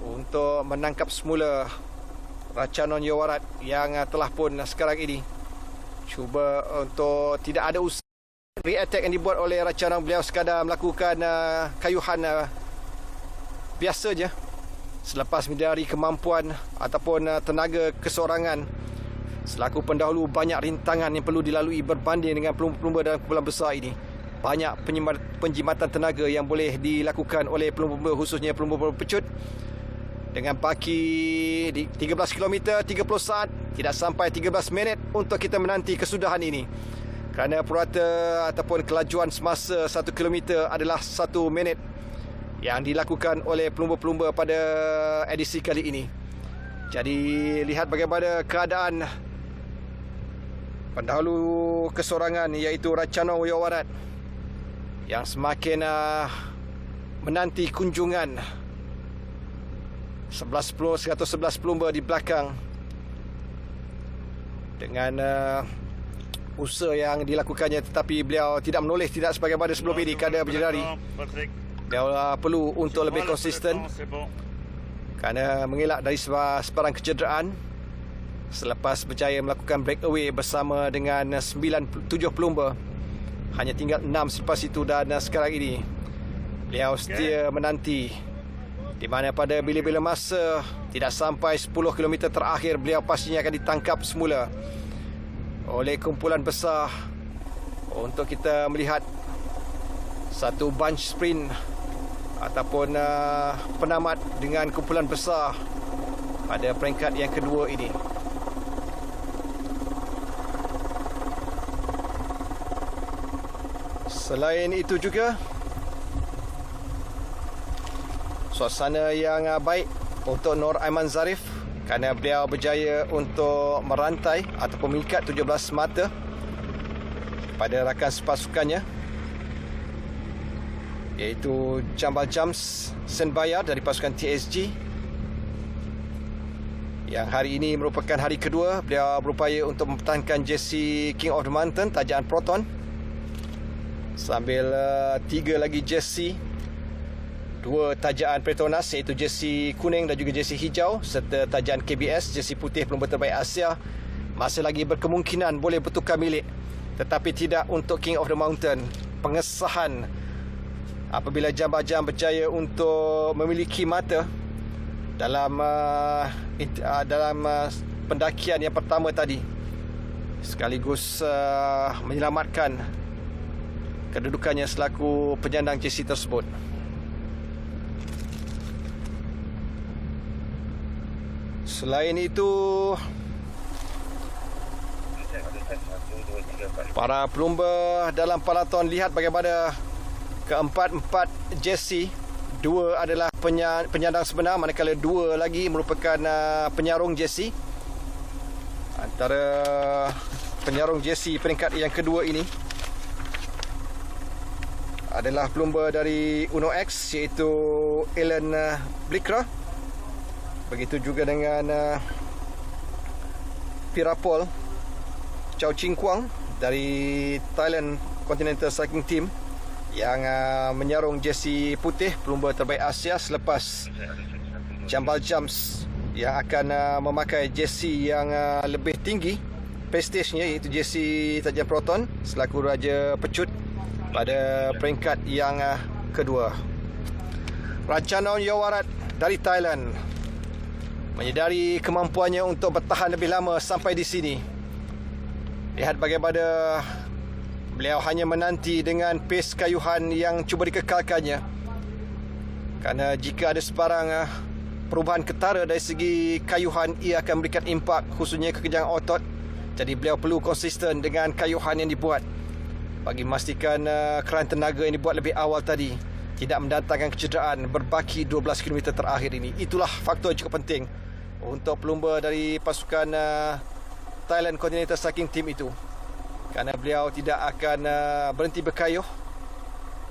untuk menangkap semula Ratchanon Yaowarat yang telah pun sekarang ini cuba untuk tidak ada usaha re-attack yang dibuat oleh Ratchanon. Beliau sekadar melakukan kayuhan biasa je selepas menyedari kemampuan ataupun tenaga keseorangan. Selaku pendahulu, banyak rintangan yang perlu dilalui berbanding dengan pelumba-pelumba dalam kumpulan besar ini. Banyak penjimatan tenaga yang boleh dilakukan oleh pelumba-pelumba, khususnya pelumba-pelumba Pecut. Dengan baki di 13 km 30 saat, tidak sampai 13 minit untuk kita menanti kesudahan ini. Kerana purata ataupun kelajuan semasa 1 km adalah 1 minit yang dilakukan oleh pelumba-pelumba pada edisi kali ini. Jadi lihat bagaimana keadaan pendahulu kesorangan iaitu Ratchanon Yaowarat yang semakin menanti kunjungan 111 pelumba di belakang dengan usaha yang dilakukannya, tetapi beliau tidak menoleh, tidak sebagaimana sebelum ini kerana berjari. Beliau perlu untuk lebih konsisten kerana mengelak dari sebarang kecederaan selepas berjaya melakukan breakaway bersama dengan 7 pelumba. Hanya tinggal 6 selepas itu, dan sekarang ini beliau setia menanti di mana pada bila-bila masa tidak sampai 10 km terakhir beliau pastinya akan ditangkap semula oleh kumpulan besar untuk kita melihat satu bunch sprint ataupun penamat dengan kumpulan besar pada peringkat yang kedua ini. Selain itu juga suasana yang baik untuk Nur Aiman Zarif kerana beliau berjaya untuk merantai ataupun mengikat 17 mata pada rakan sepasukannya, iaitu Jambal Jams Senbayar dari pasukan TSG, yang hari ini merupakan hari kedua beliau berupaya untuk mempertahankan jersey King of the Mountain tajaan Proton. Sambil 3 lagi jersey, 2 tajaan Petronas iaitu jersey kuning dan juga jersey hijau, serta tajaan KBS jersey putih pelumba terbaik Asia masih lagi berkemungkinan boleh bertukar milik, tetapi tidak untuk King of the Mountain. Pengesahan apabila Jambajang berjaya untuk memiliki mata dalam pendakian yang pertama tadi, sekaligus menyelamatkan kedudukannya selaku penyandang jersey tersebut. Selain itu, para pelumba dalam palaton lihat bagaimana keempat-empat jersey, 2 adalah penyandang sebenar, manakala 2 lagi merupakan penyarung jersey. Antara penyarung jersey peringkat yang kedua ini adalah pelumba dari Uno X iaitu Ellen Blikra. Begitu juga dengan Pirapol Chow Ching Kwang dari Thailand Continental Cycling Team yang menyarung jersey putih pelumba terbaik Asia selepas Jambajams yang akan memakai jersey yang lebih tinggi prestige-nya, iaitu jersey Tajam Proton selaku Raja Pecut pada peringkat yang kedua. Ratchanon Yaowarat dari Thailand menyedari kemampuannya untuk bertahan lebih lama sampai di sini. Lihat bagaimana beliau hanya menanti dengan pace kayuhan yang cuba dikekalkannya. Kerana jika ada sebarang perubahan ketara dari segi kayuhan, ia akan memberikan impak khususnya kekejangan otot. Jadi beliau perlu konsisten dengan kayuhan yang dibuat bagi memastikan keran tenaga yang dibuat lebih awal tadi tidak mendatangkan kecederaan berbaki 12 km terakhir ini. Itulah faktor yang cukup penting untuk pelumba dari pasukan Thailand Continental Cycling Team itu, kerana beliau tidak akan berhenti berkayuh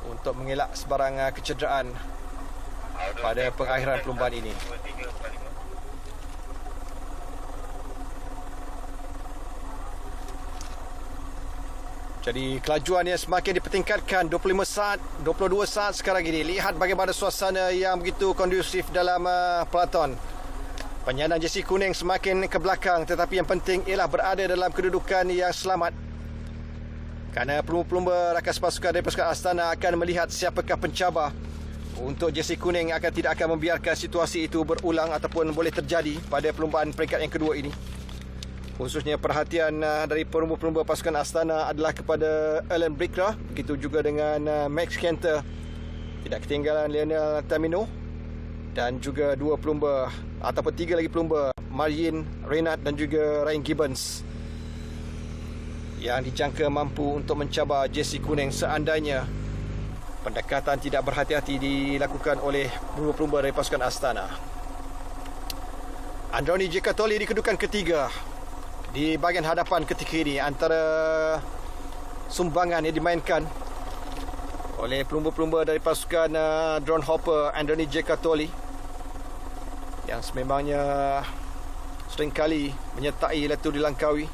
untuk mengelak sebarang kecederaan pada pengakhiran perlumbaan ini. Jadi kelajuan yang semakin dipertingkatkan, 22 saat sekarang ini. Lihat bagaimana suasana yang begitu kondusif dalam pelaton. Penyandang jersey kuning semakin ke belakang, tetapi yang penting ialah berada dalam kedudukan yang selamat. Kerana pelumba-pelumba rakan pasukan dari pasukan Astana akan melihat siapakah pencabar untuk jersey kuning tidak akan membiarkan situasi itu berulang ataupun boleh terjadi pada perlumbaan peringkat yang kedua ini. Khususnya perhatian dari pelumba-pelumba pasukan Astana adalah kepada Ellen Blikra, begitu juga dengan Max Kenter. Tidak ketinggalan Lionel Tamino dan juga 2 pelumba ataupun 3 lagi pelumba, Marjin Renat dan juga Ryan Gibbons, yang dijangka mampu untuk mencabar jersey kuning seandainya pendekatan tidak berhati-hati dilakukan oleh pelumba-pelumba dari pasukan Astana. Androni Giocattoli di kedudukan ketiga di bahagian hadapan ketika ini antara sumbangan yang dimainkan oleh pelumba-pelumba dari pasukan Drone Hopper Androni Giocattoli yang sememangnya seringkali menyertai Latu di Langkawi.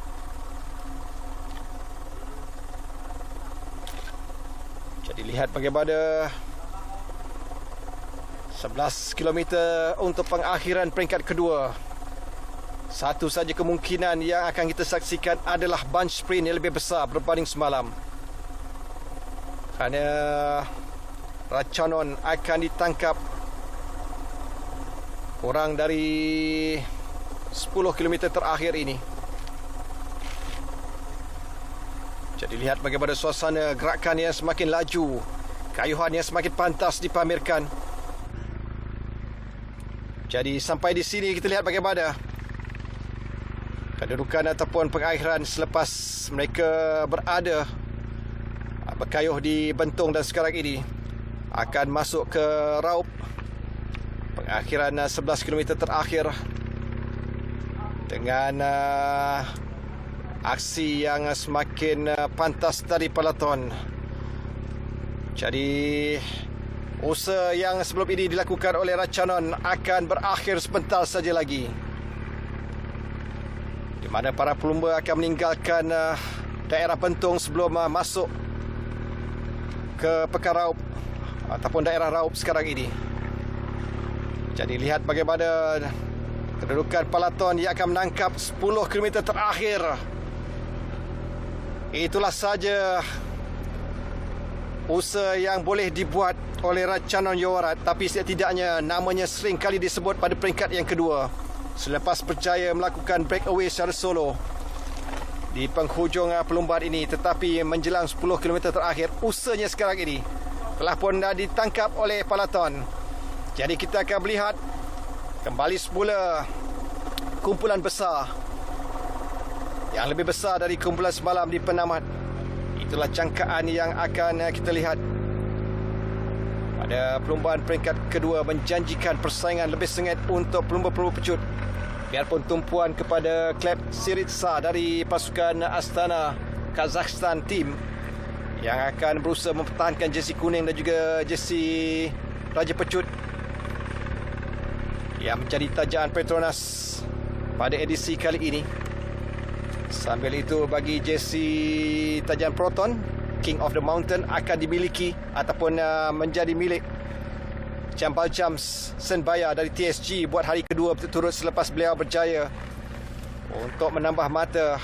Jadi lihat bagaimana 11 km untuk pengakhiran peringkat kedua. Satu saja kemungkinan yang akan kita saksikan adalah bunch sprint yang lebih besar berbanding semalam. Kerana Ratchanon akan ditangkap kurang dari 10 km terakhir ini. Jadi lihat bagaimana suasana gerakan yang semakin laju, kayuhan yang semakin pantas dipamerkan. Jadi sampai di sini kita lihat bagaimana kedudukan ataupun pengakhiran selepas mereka berada berkayuh di Bentong dan sekarang ini akan masuk ke raup pengakhiran 11 km terakhir dengan aksi yang semakin pantas dari peloton. Jadi usaha yang sebelum ini dilakukan oleh Ratchanon akan berakhir sebentar saja lagi, di mana para pelumba akan meninggalkan daerah Bentong sebelum masuk ke Pekan Raup ataupun daerah Raup sekarang ini. Jadi lihat bagaimana kedudukan peloton yang akan menangkap 10 km terakhir. Itulah saja usaha yang boleh dibuat oleh Ratchanon Yowarat, tapi setidaknya namanya sering kali disebut pada peringkat yang kedua selepas berjaya melakukan breakaway secara solo di penghujung perlumbaan ini. Tetapi menjelang 10 km terakhir, usahanya sekarang ini telah pun ditangkap oleh peloton. Jadi kita akan melihat kembali semula kumpulan besar yang lebih besar dari kumpulan semalam di penamat. Itulah jangkaan yang akan kita lihat pada perlumbaan peringkat kedua, menjanjikan persaingan lebih sengit untuk pelumba-pelumba pecut. Biarpun tumpuan kepada klub Syriza dari pasukan Astana Kazakhstan team yang akan berusaha mempertahankan jersey kuning dan juga jersey Raja Pecut yang menjadi tajaan Petronas pada edisi kali ini. Sambil itu bagi jersey tajaan Proton, King of the Mountain akan dimiliki ataupun menjadi milik Jambal Jams Senbaya dari TSG buat hari kedua berturut selepas beliau berjaya untuk menambah mata,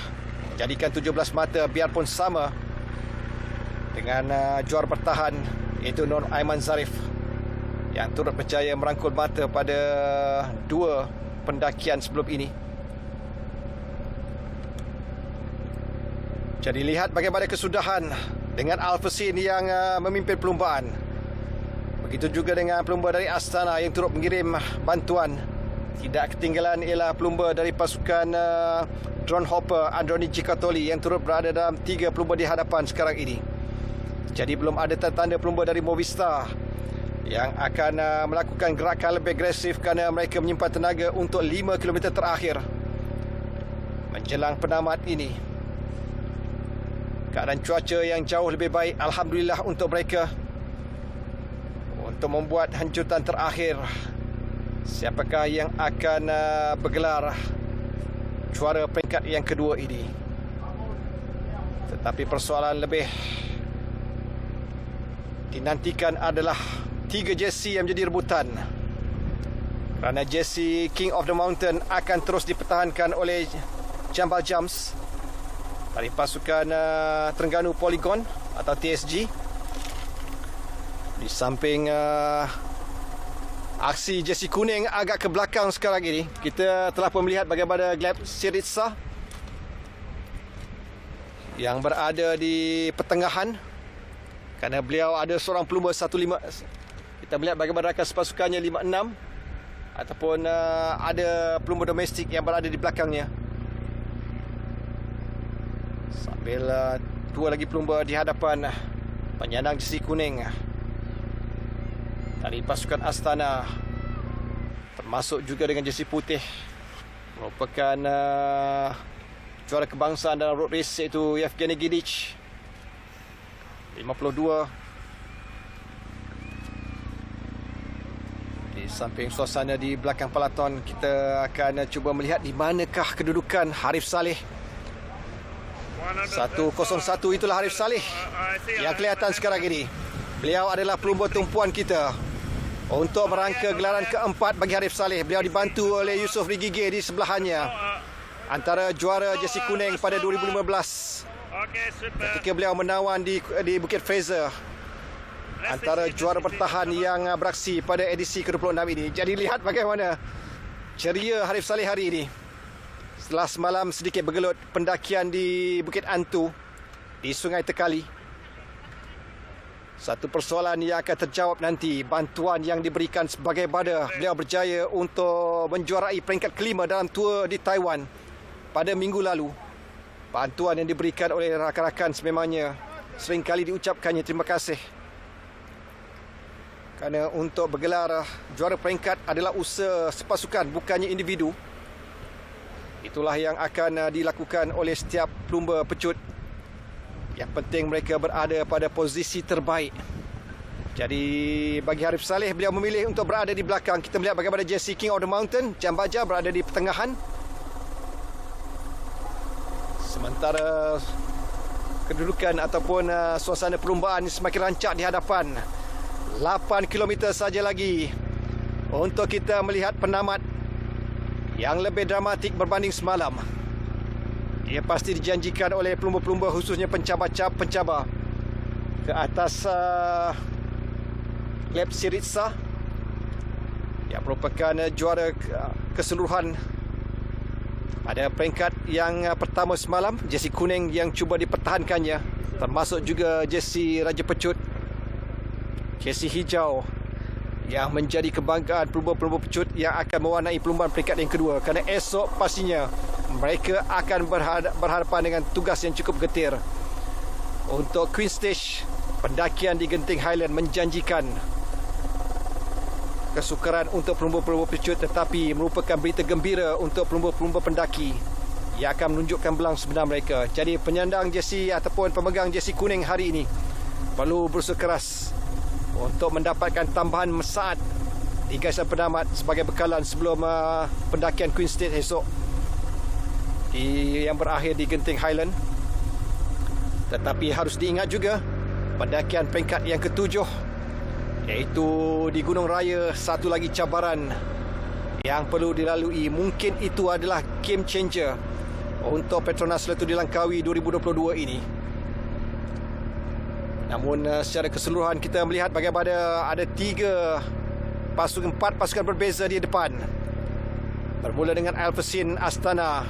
jadikan 17 mata, biarpun sama dengan juara bertahan iaitu Nur Aiman Zarif yang turut berjaya merangkul mata pada 2 pendakian sebelum ini. Jadi lihat bagaimana kesudahan dengan Alpecin yang memimpin perlumbaan. Begitu juga dengan pelumba dari Astana yang turut mengirim bantuan. Tidak ketinggalan ialah pelumba dari pasukan drone hopper Androni Gicatoli yang turut berada dalam 3 pelumba di hadapan sekarang ini. Jadi belum ada tanda pelumba dari Movistar yang akan melakukan gerakan lebih agresif kerana mereka menyimpan tenaga untuk 5 km terakhir menjelang penamat ini. Keadaan cuaca yang jauh lebih baik, alhamdulillah untuk mereka, untuk membuat hancutan terakhir. Siapakah yang akan bergelar juara peringkat yang kedua ini? Tetapi persoalan lebih dinantikan adalah 3 jersey yang menjadi rebutan. Kerana jersey King of the Mountain akan terus dipertahankan oleh Jambal Jams dari pasukan Terengganu Polygon atau TSG. Di samping aksi jersey kuning agak ke belakang sekarang ini, kita telah pun melihat bagaimana Gleb Syriza yang berada di pertengahan kerana beliau ada seorang pelumba 15. Kita melihat bagaimana rakan sepasukannya 56 ataupun ada pelumba domestik yang berada di belakangnya. Sambil 2 lagi pelumba di hadapan penyandang jersey kuning dari pasukan Astana, termasuk juga dengan jersey putih, merupakan juara kebangsaan dalam road race iaitu Yevgeny Gidic 52. Di samping suasana di belakang peloton, kita akan cuba melihat di manakah kedudukan Harif Saleh. 101 itulah Harif Saleh yang kelihatan sekarang ini. Beliau adalah pelumba tumpuan kita untuk merangka gelaran keempat bagi Harif Saleh. Beliau dibantu oleh Yusof Rigige di sebelahannya, antara juara jersey kuning pada 2015 ketika beliau menawan di Bukit Fraser, antara juara bertahan yang beraksi pada edisi ke-26 ini. Jadi lihat bagaimana ceria Harif Saleh hari ini setelah semalam sedikit bergelut pendakian di Bukit Antu di Sungai Tekali. Satu persoalan yang akan terjawab nanti, bantuan yang diberikan sebagai bada beliau berjaya untuk menjuarai peringkat kelima dalam tour di Taiwan pada minggu lalu. Bantuan yang diberikan oleh rakan-rakan sememangnya seringkali diucapkannya terima kasih. Kerana untuk bergelar juara peringkat adalah usaha sepasukan, bukannya individu. Itulah yang akan dilakukan oleh setiap pelumba pecut. Yang penting mereka berada pada posisi terbaik. Jadi bagi Harif Saleh, beliau memilih untuk berada di belakang. Kita melihat bagaimana jersey King of the Mountain, Jambaja, berada di pertengahan. Sementara kedudukan ataupun suasana perlumbaan semakin rancak di hadapan. 8 km saja lagi untuk kita melihat penamat yang lebih dramatik berbanding semalam. Ia pasti dijanjikan oleh pelumba-pelumba, khususnya pencabar ke atas lap Syriza yang merupakan juara keseluruhan pada peringkat yang pertama semalam. Jersey kuning yang cuba dipertahankannya, termasuk juga jersey Raja Pecut, jersey hijau yang menjadi kebanggaan pelumba-pelumba pecut yang akan mewarnai perlumbaan peringkat yang kedua, kerana esok pastinya mereka akan berhadapan dengan tugas yang cukup getir. Untuk Queen Stage, pendakian di Genting Highland menjanjikan kesukaran untuk pelumba-pelumba pecut, tetapi merupakan berita gembira untuk pelumba-pelumba pendaki yang akan menunjukkan belang sebenar mereka. Jadi penyandang jersey ataupun pemegang jersey kuning hari ini perlu berusaha keras untuk mendapatkan tambahan saat di garisan penamat sebagai bekalan sebelum pendakian Queen State esok yang berakhir di Genting Highland. Tetapi harus diingat juga pendakian peringkat yang ke-7, iaitu di Gunung Raya, satu lagi cabaran yang perlu dilalui. Mungkin itu adalah game changer untuk Petronas Letuh Dilangkawi 2022 ini. Namun secara keseluruhan kita melihat bagaimana ada 4 pasukan berbeza di depan. Bermula dengan Alpecin Astana.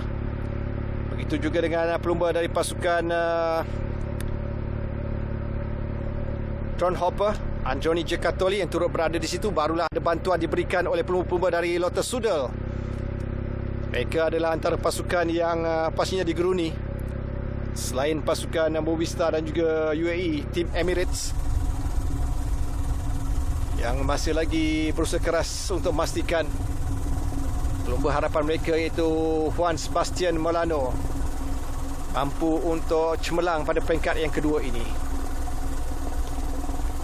Begitu juga dengan pelumba dari pasukan Fraunhofer, Androni Giocattoli yang turut berada di situ. Barulah ada bantuan diberikan oleh pelumba-pelumba dari Lotto Soudal. Mereka adalah antara pasukan yang pastinya digeruni selain pasukan Movistar dan juga UAE, tim Emirates yang masih lagi berusaha keras untuk memastikan pelumba harapan mereka, iaitu Juan Sebastian Molano, mampu untuk cemerlang pada peringkat yang kedua ini.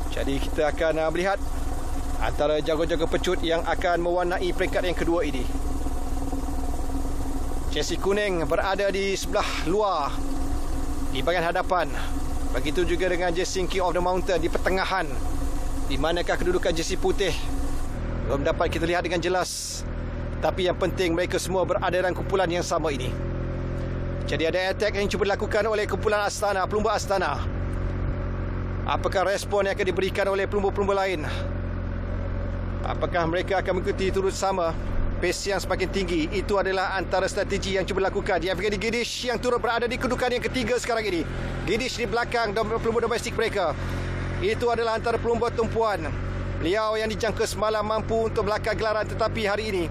Jadi kita akan melihat antara jago-jago pecut yang akan mewarnai peringkat yang kedua ini. Jersey kuning berada di sebelah luar di bahagian hadapan. Begitu juga dengan jersey King of the Mountain di pertengahan. Di manakah kedudukan jersey putih belum dapat kita lihat dengan jelas. Tapi yang penting mereka semua berada dalam kumpulan yang sama ini. Jadi ada attack yang cuba dilakukan oleh kumpulan Astana, pelumba Astana. Apakah respon yang akan diberikan oleh pelumba-pelumba lain? Apakah mereka akan mengikuti turut sama pace yang semakin tinggi? Itu adalah antara strategi yang cuba dilakukan. Yevgeny Gidish yang turut berada di kedudukan yang ketiga sekarang ini. Gidish di belakang pelumba domestik mereka. Itu adalah antara pelumba tumpuan. Beliau yang dijangka semalam mampu untuk melakar gelaran, tetapi hari ini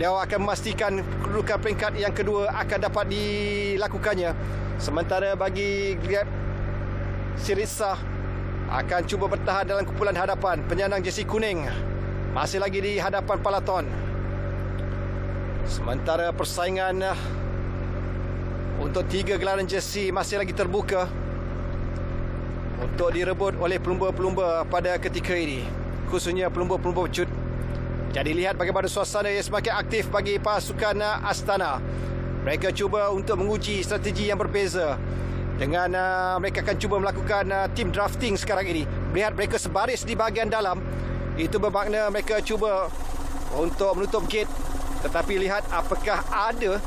dia akan memastikan kedudukan peringkat yang kedua akan dapat dilakukannya. Sementara bagi Gleb Syriza akan cuba bertahan dalam kumpulan hadapan. Penyandang jersey kuning masih lagi di hadapan Palaton. Sementara persaingan untuk 3 gelaran jersey masih lagi terbuka untuk direbut oleh pelumba-pelumba pada ketika ini, khususnya pelumba-pelumba pecut. Jadi lihat bagaimana suasana yang semakin aktif bagi pasukan Astana. Mereka cuba untuk menguji strategi yang berbeza dengan mereka akan cuba melakukan team drafting sekarang ini. Lihat mereka sebaris di bahagian dalam. Itu bermakna mereka cuba untuk menutup gate. Tetapi lihat apakah ada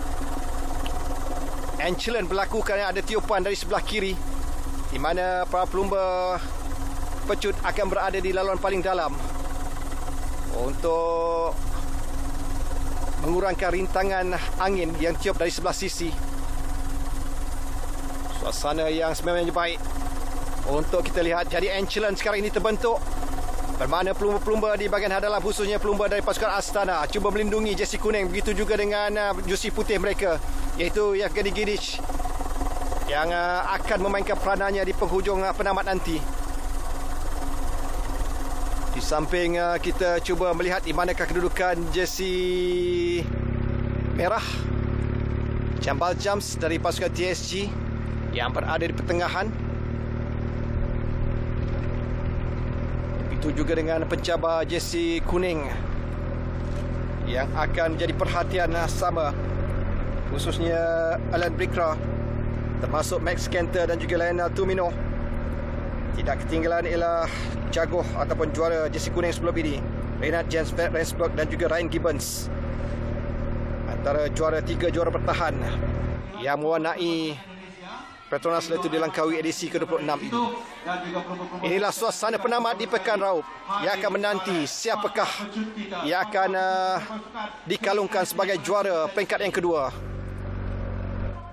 Ancelan berlaku kerana ada tiupan dari sebelah kiri, di mana para pelumba pecut akan berada di laluan paling dalam untuk mengurangkan rintangan angin yang tiup dari sebelah sisi. Suasana yang sebenarnya baik untuk kita lihat. Jadi Ancelan sekarang ini terbentuk, bermakna pelumba-pelumba di bahagian hadapan, khususnya pelumba dari pasukan Astana, cuba melindungi jersey kuning. Begitu juga dengan jersey putih mereka, iaitu Yevgeny Gidish yang akan memainkan peranannya di penghujung penamat nanti. Di samping kita cuba melihat di manakah kedudukan jersey merah Jambal Jams dari pasukan TSG yang berada di pertengahan. Itu juga dengan pencabar jersey kuning yang akan menjadi perhatian sama, khususnya Alan Brikra termasuk Max Kenter dan juga Lionel Tumino. Tidak ketinggalan ialah jagoh ataupun juara jersey kuning sebelum ini, Reynard James Rensburg dan juga Ryan Gibbons. Antara juara 3 juara bertahan yang mewarnai Petronas Letu Dilangkawi edisi ke-26 ini. Inilah suasana penamat di Pekan Raup yang akan menanti siapakah yang akan dikalungkan sebagai juara peringkat yang kedua.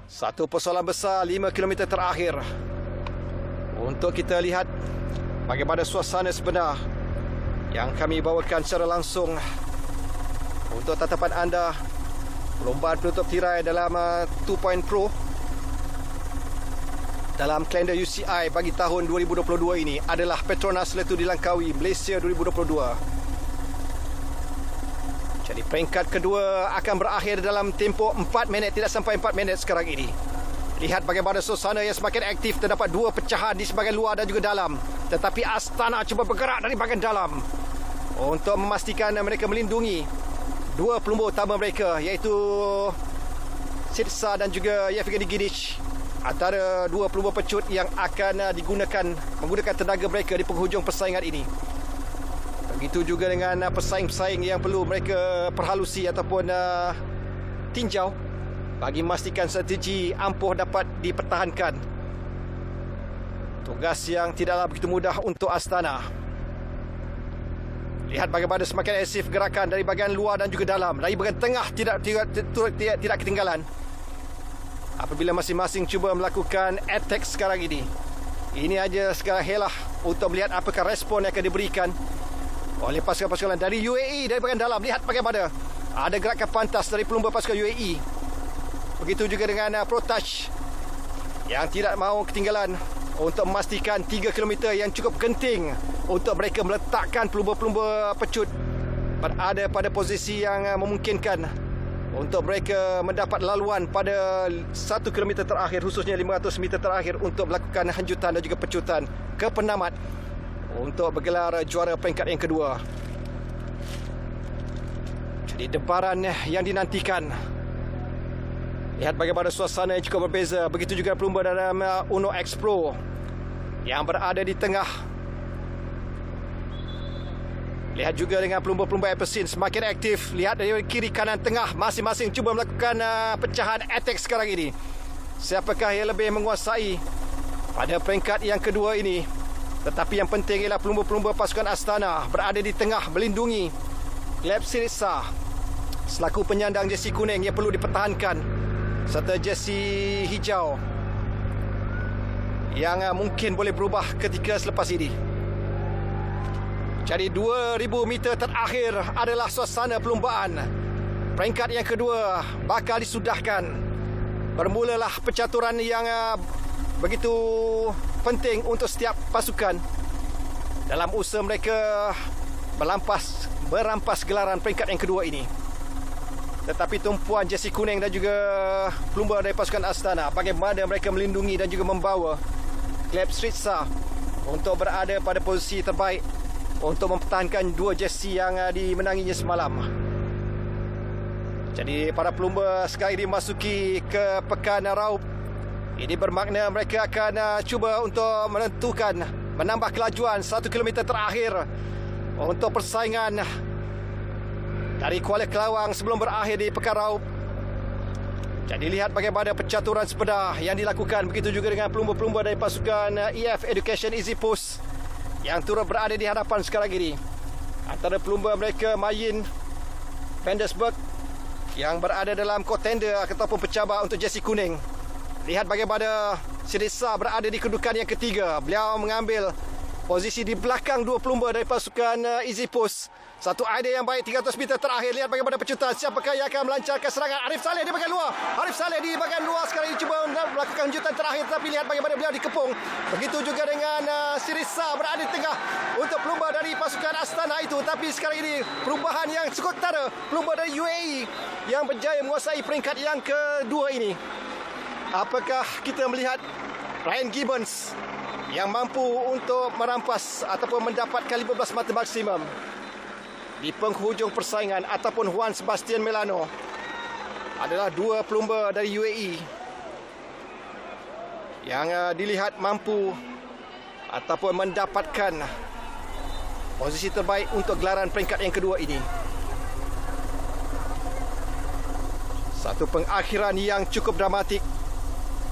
Satu persoalan besar 5 km terakhir untuk kita lihat bagaimana suasana sebenar yang kami bawakan secara langsung untuk tatapan anda. Perlombaan penutup tirai dalam 2 Point Pro dalam kalender UCI bagi tahun 2022 ini adalah Petronas Letu Dilangkawi Malaysia 2022. Jadi peringkat kedua akan berakhir dalam tempoh 4 minit, tidak sampai 4 minit sekarang ini. Lihat bagaimana suasana yang semakin aktif. Terdapat 2 pecahan di sebahagian luar dan juga dalam. Tetapi Astana cuba bergerak dari bahagian dalam untuk memastikan mereka melindungi 2 pelumba utama mereka, iaitu Sirsa dan juga Yevgeny Ginic. Antara 2 pelumba pecut yang akan menggunakan tenaga mereka di penghujung persaingan ini. Begitu juga dengan pesaing-pesaing yang perlu mereka perhalusi ataupun tinjau bagi memastikan strategi ampuh dapat dipertahankan. Tugas yang tidaklah begitu mudah untuk Astana. Lihat bagaimana semakin aktif gerakan dari bahagian luar dan juga dalam. Dari bahagian tengah tidak ketinggalan. Apabila masing-masing cuba melakukan attack sekarang ini. Ini aja sekarang helah untuk melihat apakah respon yang akan diberikan oleh pasukan-pasukan dari UAE dari bahagian dalam. Lihat bagaimana ada gerakan pantas dari pelumba pasukan UAE. Begitu juga dengan Protouch yang tidak mahu ketinggalan untuk memastikan 3 km yang cukup genting untuk mereka meletakkan pelumba-pelumba pecut berada pada posisi yang memungkinkan untuk mereka mendapat laluan pada 1 km terakhir, khususnya 500 meter terakhir, untuk melakukan hanjutan dan juga pecutan ke penamat untuk bergelar juara peringkat yang kedua. Jadi debaran yang dinantikan. Lihat bagaimana suasana yang cukup berbeza. Begitu juga pelumba dalam Uno X Pro yang berada di tengah. Lihat juga dengan pelumba-pelumba Epson semakin aktif. Lihat dari kiri, kanan, tengah, masing-masing cuba melakukan pecahan attack sekarang ini. Siapakah yang lebih menguasai pada peringkat yang kedua ini? Tetapi yang penting ialah pelumba-pelumba pasukan Astana berada di tengah melindungi Gleb Sirsa selaku penyandang jersey kuning yang perlu dipertahankan, serta jersey hijau yang mungkin boleh berubah ketika selepas ini. Jadi 2000 meter terakhir adalah suasana perlumbaan. Peringkat yang kedua bakal disudahkan. Bermulalah pencaturan yang begitu penting untuk setiap pasukan dalam usaha mereka merampas gelaran peringkat yang kedua ini. Tetapi tumpuan jersey kuning dan juga pelumba dari pasukan Astana, bagaimana mereka melindungi dan juga membawa Gleb Sirsa untuk berada pada posisi terbaik untuk mempertahankan 2 jersey yang dimenanginya semalam. Jadi para pelumba sekali dimasuki ke Pekan Raup. Ini bermakna mereka akan cuba untuk menambah kelajuan 1 km terakhir untuk persaingan dari Kuala Kelawang sebelum berakhir di Pekan Raup. Jadi lihat bagaimana pencaturan sebenar yang dilakukan. Begitu juga dengan pelumba-pelumba dari pasukan EF Education Easy Post yang turut berada di hadapan sekarang ini. Antara pelumba mereka Mayin Vandersburg yang berada dalam contender ataupun pencabar untuk jersey kuning. Lihat bagaimana Sirsa berada di kedudukan yang ketiga. Beliau mengambil posisi di belakang 2 pelumba dari pasukan Easy Post. Satu idea yang baik 300 meter terakhir. Lihat bagaimana pecutan. Siapakah yang akan melancarkan serangan? Arif Saleh di bahagian luar. Arif Saleh di bahagian luar sekarang ini cuba melakukan hanjutan terakhir. Tapi lihat bagaimana beliau dikepung. Begitu juga dengan Sirsa berada di tengah untuk pelumba dari pasukan Astana itu. Tapi sekarang ini perubahan yang cukup ketara. Pelumba dari UAE yang berjaya menguasai peringkat yang kedua ini. Apakah kita melihat Ryan Gibbons yang mampu untuk merampas ataupun mendapatkan 15 mata maksimum di penghujung persaingan, ataupun Juan Sebastian Melano adalah 2 pelumba dari UAE yang dilihat mampu ataupun mendapatkan posisi terbaik untuk gelaran peringkat yang kedua ini. Satu pengakhiran yang cukup dramatik,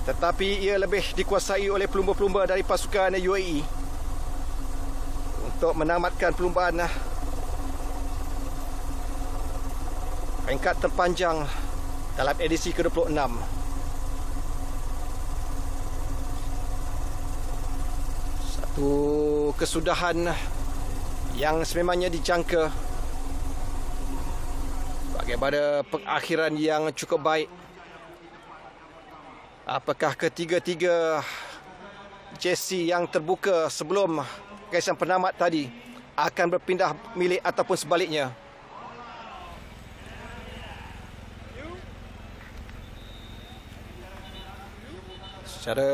tetapi ia lebih dikuasai oleh pelumba-pelumba dari pasukan UAE untuk menamatkan perlumbaan peringkat terpanjang dalam edisi ke-26. Satu kesudahan yang sememangnya dijangka, bagaimana pengakhiran yang cukup baik. Apakah ketiga-tiga jersey yang terbuka sebelum garisan penamat tadi akan berpindah milik ataupun sebaliknya? Secara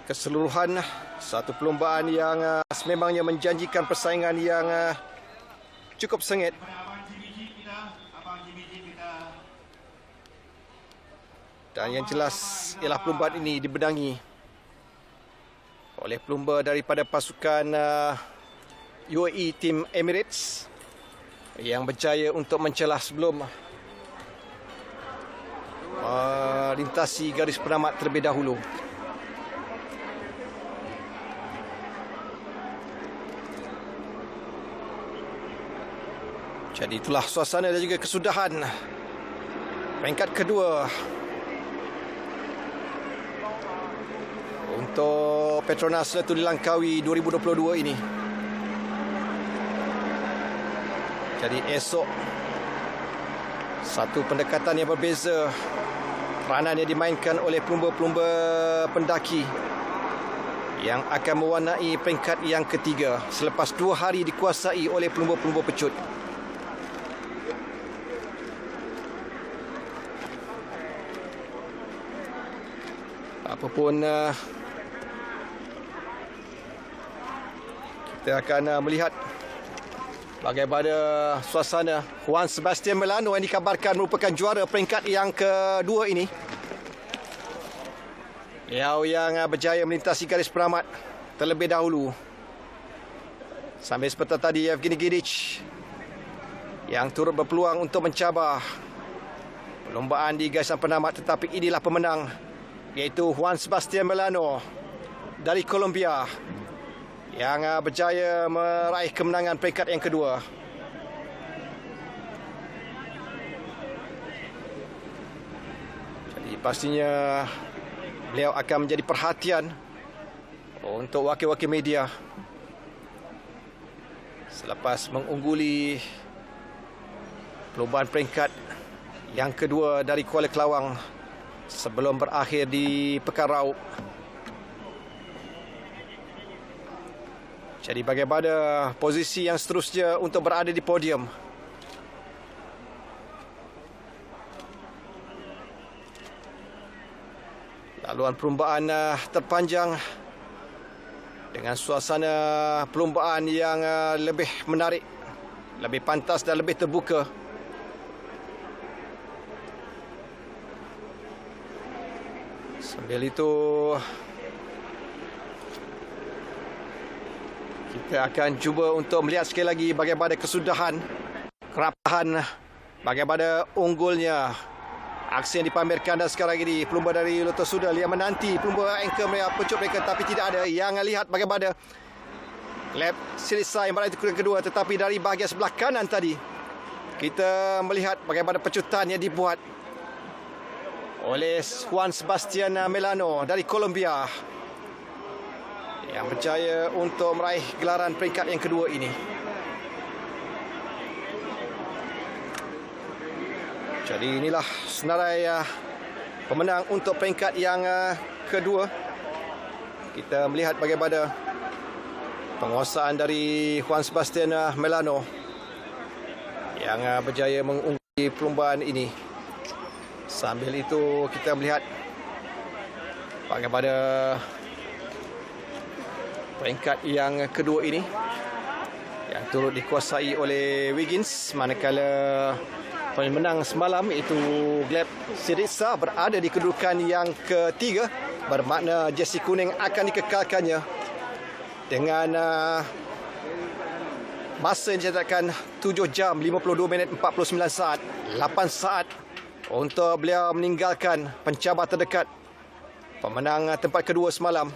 keseluruhan, satu perlumbaan yang sememangnya menjanjikan persaingan yang cukup sengit. Dan yang jelas ialah perlumbaan ini dibenangi oleh pelumba daripada pasukan UAE Team Emirates yang berjaya untuk mencelah sebelum lintasi garis penamat terlebih dahulu. Jadi itulah suasana dan juga kesudahan peringkat kedua untuk Petronas Letuh di Langkawi 2022 ini. Jadi esok satu pendekatan yang berbeza, peranan yang dimainkan oleh pelumba-pelumba pendaki yang akan mewarnai peringkat yang ketiga selepas 2 hari dikuasai oleh pelumba-pelumba pecut. Apapun, kita akan melihat bagaimana suasana Juan Sebastian Melano yang dikabarkan merupakan juara peringkat yang kedua ini. Beliau yang berjaya melintasi garis penamat terlebih dahulu. Sambil seperti tadi Evgeny Gidic yang turut berpeluang untuk mencabar perlombaan di garisan penamat, tetapi inilah pemenang, iaitu Juan Sebastian Melano dari Colombia yang berjaya meraih kemenangan peringkat yang kedua. Jadi pastinya beliau akan menjadi perhatian untuk wakil-wakil media selepas mengungguli perlombaan peringkat yang kedua dari Kuala Kelawang sebelum berakhir di Pekan Raub. Jadi bagaimana posisi yang seterusnya untuk berada di podium? Laluan perlumbaan terpanjang dengan suasana perlumbaan yang lebih menarik, lebih pantas dan lebih terbuka. Sambil itu kita akan cuba untuk melihat sekali lagi bagaimana kesudahan, kerapahan, bagaimana unggulnya aksi yang dipamerkan dan sekarang ini pelumba dari Lotto Sudal yang menanti pelumba anchor mereka, pecut mereka, tapi tidak ada yang lihat bagaimana lap selesai meraih kuda kedua, tetapi dari bahagian sebelah kanan tadi kita melihat bagaimana pecutan yang dibuat oleh Juan Sebastian Melano dari Colombia yang berjaya untuk meraih gelaran peringkat yang kedua ini. Jadi inilah senarai pemenang untuk peringkat yang kedua. Kita melihat bagaimana penguasaan dari Juan Sebastian Melano yang berjaya mengungguli perlombaan ini. Sambil itu kita melihat bagaimana peringkat yang kedua ini yang turut dikuasai oleh Wiggins, manakala Pemenang semalam iaitu Gleb Syriza berada di kedudukan yang ketiga, bermakna jersey kuning akan dikekalkannya dengan masa yang dicatatkan 7 jam 52 minit 49 saat, 8 saat untuk beliau meninggalkan pencabar terdekat pemenang tempat kedua semalam,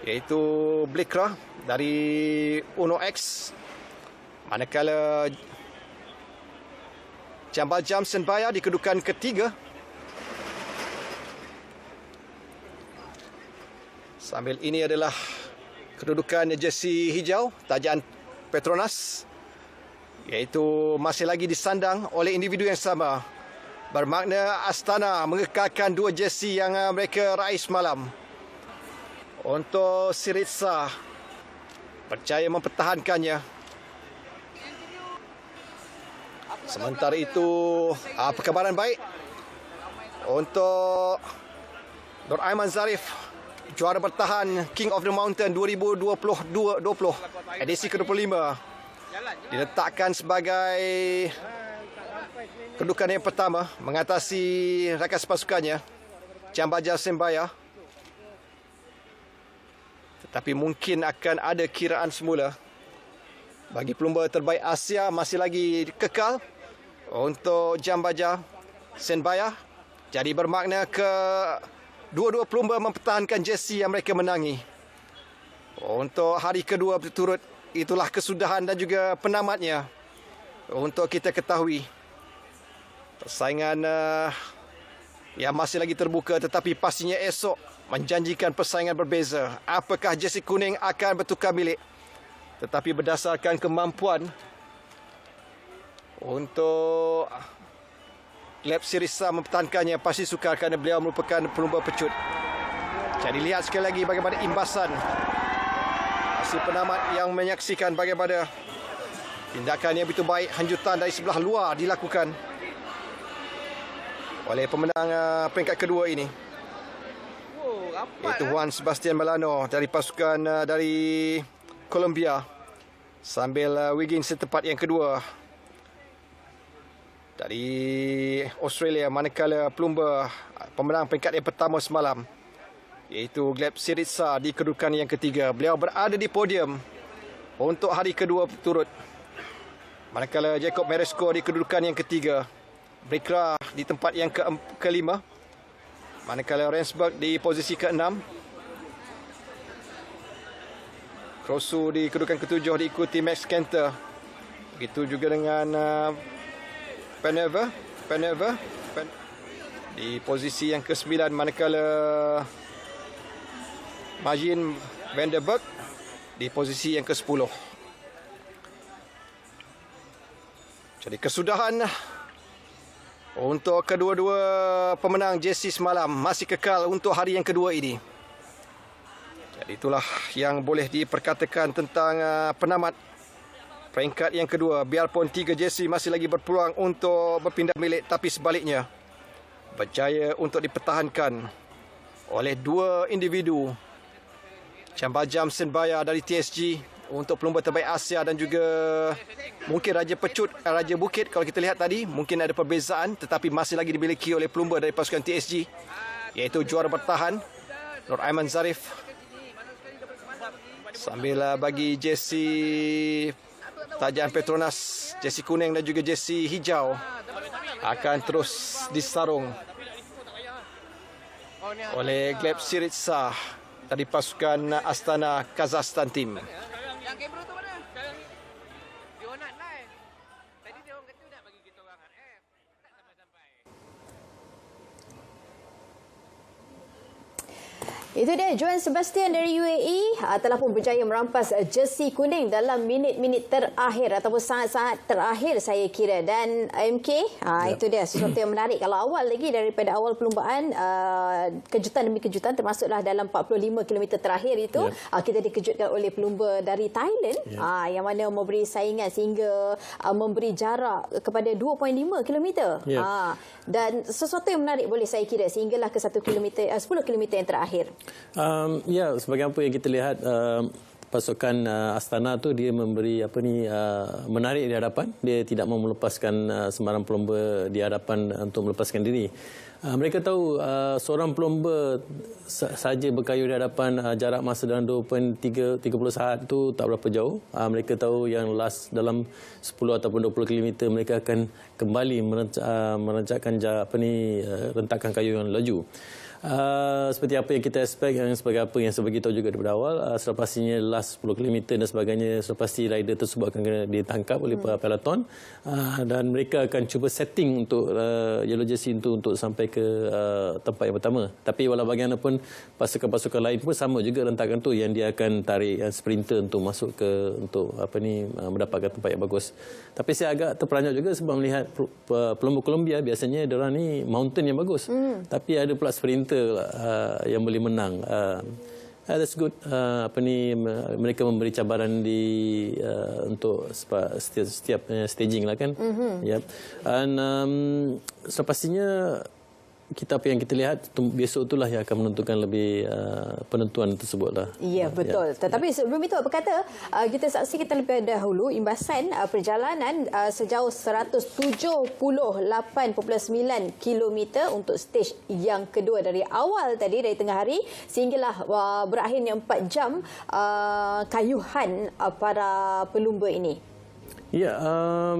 iaitu Blikra dari Uno X. Manakala Jambal Jam Senbaya di kedudukan ketiga. Sambil ini adalah kedudukan jersey hijau tajaan Petronas, iaitu masih lagi disandang oleh individu yang sama. Bermakna Astana mengekalkan 2 jersey yang mereka raih semalam. Untuk Syriza percaya mempertahankannya. Sementara itu, perkabaran baik untuk Nur Aiman Zarif, juara bertahan King of the Mountain 2020 edisi ke-25, diletakkan sebagai kedudukan yang pertama mengatasi rakan sepasukannya Jambaja Sembaya. Tetapi mungkin akan ada kiraan semula bagi pelumba terbaik Asia masih lagi kekal untuk Jambaja Senbaya. Jadi bermakna dua-dua pelumba mempertahankan jersey yang mereka menangi. Untuk hari kedua berturut, itulah kesudahan dan juga penamatnya untuk kita ketahui. Persaingan yang masih lagi terbuka, tetapi pastinya esok menjanjikan persaingan berbeza. Apakah jersey kuning akan bertukar bilik? Tetapi berdasarkan kemampuan untuk Gleb Syriza mempertahankannya, pasti sukar kerana beliau merupakan pelumba pecut. Jadi lihat sekali lagi bagaimana imbasan si penamat yang menyaksikan bagaimana tindakan yang begitu baik, hanjutan dari sebelah luar dilakukan oleh pemenang peringkat kedua ini, iaitu Juan Sebastian Melano dari pasukan dari Colombia, sambil Wiggins setempat yang kedua dari Australia. Manakala pelumba pemenang peringkat yang pertama semalam, iaitu Gleb Syriza di kedudukan yang ketiga. Beliau berada di podium untuk hari kedua berturut. Manakala Jacob Maresco di kedudukan yang ketiga, Blikra di tempat yang kelima, manakala Rensburg di posisi keenam, Krosu di kedudukan ketujuh diikuti Max Kenter. Begitu juga dengan Penever di posisi yang ke-9, manakala Margin Vanderberg di posisi yang ke-10. Jadi kesudahan untuk kedua-dua pemenang jersey semalam masih kekal untuk hari yang kedua ini. Jadi itulah yang boleh diperkatakan tentang penamat peringkat yang kedua. Biarpun 3 jersey masih lagi berpeluang untuk berpindah milik, tapi sebaliknya berjaya untuk dipertahankan oleh 2 individu, Jambal Jam Senbaya dari TSG untuk pelumba terbaik Asia, dan juga mungkin Raja Pecut, Raja Bukit. Kalau kita lihat tadi, mungkin ada perbezaan, tetapi masih lagi dimiliki oleh pelumba dari pasukan TSG, iaitu juara bertahan Nur Aiman Zarif. Sambil bagi jersey tajaan Petronas, jersey kuning dan juga jersey hijau akan terus disarung oleh Gleb Syriza dari pasukan Astana Kazakhstan Team. Yang kamera tu mana? Dia nak live. Tadi dia orang kata nak bagi kita orang tak sampai-sampai. Itu dia, Juan Sebastian dari UAE telah pun berjaya merampas jersey kuning dalam minit-minit terakhir ataupun saat-saat terakhir saya kira. Dan MK, itu dia sesuatu yang menarik. Kalau awal lagi, daripada awal perlumbaan, kejutan demi kejutan, termasuklah dalam 45 km terakhir itu, kita dikejutkan oleh pelumba dari Thailand, yang mana memberi saingan sehingga memberi jarak kepada 2.5 km. Dan sesuatu yang menarik boleh saya kira sehinggalah ke 10 km yang terakhir. Ya, sebagai apa yang kita lihat, pasukan Astana tu dia memberi menarik di hadapan. Dia tidak mau melepaskan sembarang pelumba di hadapan untuk melepaskan diri. Mereka tahu seorang pelumba saja berkayuh di hadapan jarak masa dalam 2.30 saat tu tak berapa jauh. Mereka tahu yang last dalam 10 ataupun 20 km mereka akan kembali merencakkan rentakan kayu yang laju. Seperti apa yang kita expect, yang sebagai apa yang saya beritahu juga daripada awal, selepastinya last 10 km dan sebagainya, selepasti rider tersebut akan kena ditangkap oleh peloton, dan mereka akan cuba setting untuk yellow jersey itu untuk sampai ke tempat yang pertama. Tapi walau bagaimanapun pasukan-pasukan lain pun sama juga rentakan tu yang dia akan tarik sprinter untuk masuk ke mendapatkan tempat yang bagus. Tapi saya agak terperanjat juga sebab melihat pelumba Colombia biasanya diorang ni mountain yang bagus. Tapi ada pula sprinter yang boleh menang. That's good. Mereka memberi cabaran untuk setiap staging lah kan. Yep. Dan sepastinya apa yang kita lihat besok itulah yang akan menentukan lebih penentuan tersebut lah. Ya, betul. Tetapi sebelum itu apa kata kita saksikan terlebih dahulu imbasan perjalanan sejauh 178.9 km untuk stage yang kedua dari awal tadi, dari tengah hari sehinggalah berakhirnya 4 jam kayuhan para pelumba ini. Ya,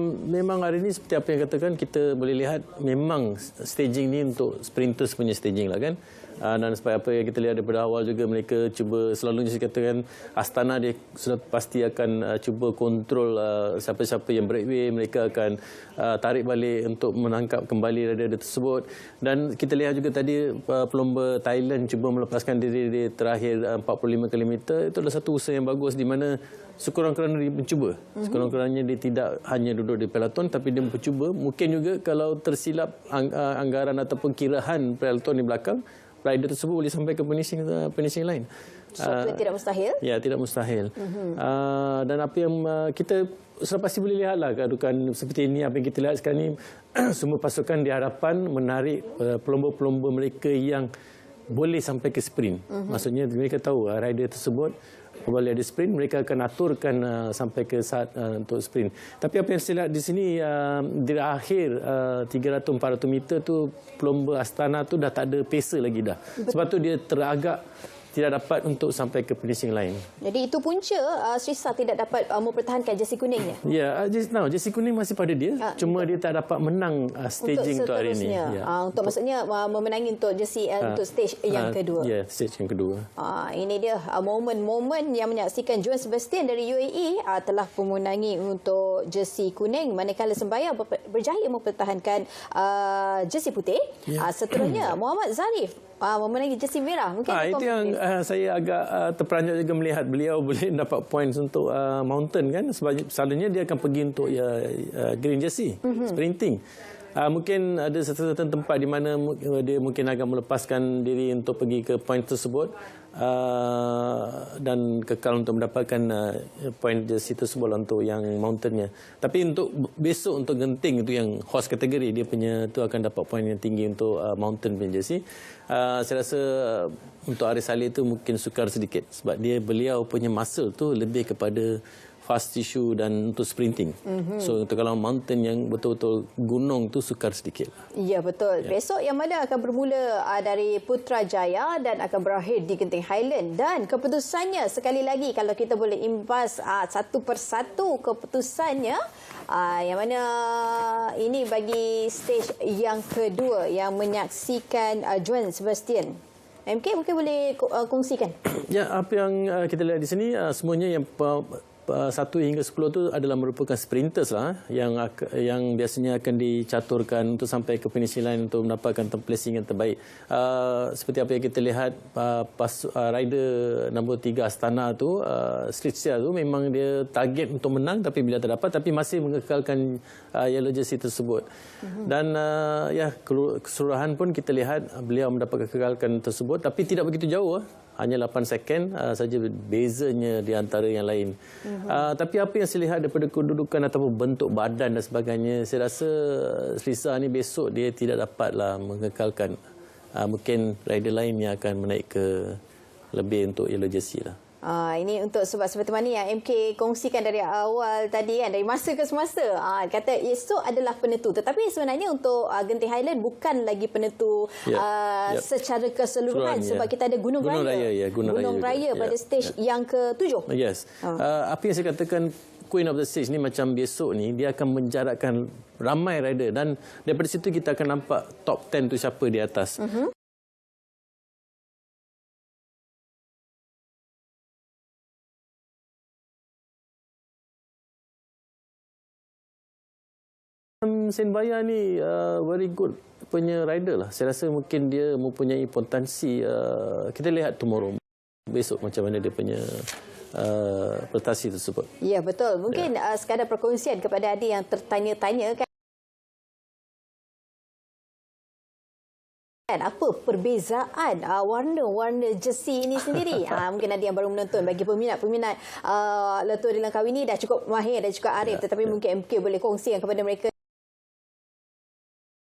memang hari ini seperti apa yang katakan, kita boleh lihat memang staging ni untuk sprinters punya staging lah kan. Dan seperti apa yang kita lihat daripada awal juga, mereka cuba, selalunya saya katakan Astana dia sudah pasti akan cuba kontrol siapa-siapa yang breakaway. Mereka akan tarik balik untuk menangkap kembali rider tersebut. Dan kita lihat juga tadi pelumba Thailand cuba melepaskan diri di terakhir 45 km. Itu adalah satu usaha yang bagus di mana sekurang-kurangnya dia mencuba. Sekurang-kurangnya dia tidak hanya duduk di peloton tapi dia mencuba. Mungkin juga kalau tersilap anggaran ataupun kirahan peloton di belakang, rider tersebut boleh sampai ke finishing line. So, tidak mustahil? Ya, tidak mustahil. Dan apa yang kita sudah pasti boleh lihatlah kedudukan seperti ini, apa yang kita lihat sekarang ni, semua pasukan di hadapan menarik pelumba-pelumba mereka yang boleh sampai ke sprint. Maksudnya mereka tahu rider tersebut apabila ada sprint, mereka akan aturkan sampai ke saat untuk sprint. Tapi apa yang saya lihat di sini, di akhir 300-400 meter tu, pelumba Astana tu dah tak ada pacer lagi dah. Sebab tu dia teragak tidak dapat untuk sampai ke finishing line. Jadi itu punca Srisa tidak dapat mempertahankan jersey kuningnya? Ya, jersey kuning masih pada dia. Cuma dia tak dapat menang staging untuk hari ini. Untuk maksudnya memenangi untuk jersey untuk stage yang kedua. Ya, stage yang kedua. Ini dia momen-momen yang menyaksikan Juan Sebastian dari UAE telah memenangi untuk jersey kuning, manakala Sembayang berjaya mempertahankan jersey putih. Seterusnya Muhammad Zarif memenangi jersey merah. Mungkin itu yang saya agak terperanjat juga melihat beliau boleh dapat points untuk mountain kan, sebab selalunya dia akan pergi untuk green jersey, sprinting. Mungkin ada certain tempat di mana dia mungkin akan melepaskan diri untuk pergi ke point tersebut dan kekal untuk mendapatkan point jersey tersebut untuk yang mountainnya. Tapi untuk besok, untuk genting itu yang horse kategori, dia punya tu akan dapat point yang tinggi untuk mountain punya jersey. Saya rasa untuk Aris Ali tu mungkin sukar sedikit sebab beliau punya muscle tu lebih kepada fast tissue dan untuk sprinting. So untuk kalau mountain yang betul-betul gunung tu sukar sedikit. Ya, betul. Besok yang mana akan bermula dari Putrajaya dan akan berakhir di Genting Highland, dan keputusannya sekali lagi kalau kita boleh imbas satu persatu keputusannya, yang mana ini bagi stage yang kedua yang menyaksikan Juan Sebastian. MK mungkin boleh kongsikan. Ya, apa yang kita lihat di sini semuanya yang 1 hingga 10 tu adalah merupakan sprinters lah, yang biasanya akan dicaturkan untuk sampai ke finishing line untuk mendapatkan placing yang terbaik. Seperti apa yang kita lihat, rider nombor 3 Astana tu, Sricia tu, memang dia target untuk menang tapi bila tak dapat, tapi masih mengekalkan yellow jersey tersebut. Dan keseluruhan pun kita lihat beliau mendapat kekalkan tersebut, tapi tidak begitu jauh. Hanya 8 second saja bezanya di antara yang lain. Tapi apa yang saya lihat daripada kedudukan ataupun bentuk badan dan sebagainya, saya rasa Srisa ni besok dia tidak dapatlah mengekalkan. Mungkin rider lain yang akan menaik ke lebih untuk yellow jersey lah. Ini untuk sebab seperti mana yang MK kongsikan dari awal tadi kan, dari masa ke semasa. Kata esok adalah penentu. Tetapi sebenarnya untuk Genting Highland bukan lagi penentu secara keseluruhan sebab kita ada Gunung Raya. Gunung Raya pada stage yang ke-7. Yes. Apa yang saya katakan Queen of the Stage ni macam besok ni dia akan menjarakkan ramai rider dan daripada situ kita akan nampak top 10 tu siapa di atas. Sen Baya ni very good punya rider lah. Saya rasa mungkin dia mempunyai potensi. Kita lihat tomorrow, besok macam mana dia punya prestasi tersebut. Ya, betul. Mungkin sekadar perkongsian kepada adik yang tertanya-tanya kan, apa perbezaan warna-warna jersey ini sendiri. Mungkin ada yang baru menonton. Bagi peminat-peminat Letua di Langkawi ini dah cukup mahir, dah cukup arif. Tetapi mungkin MK boleh kongsikan kepada mereka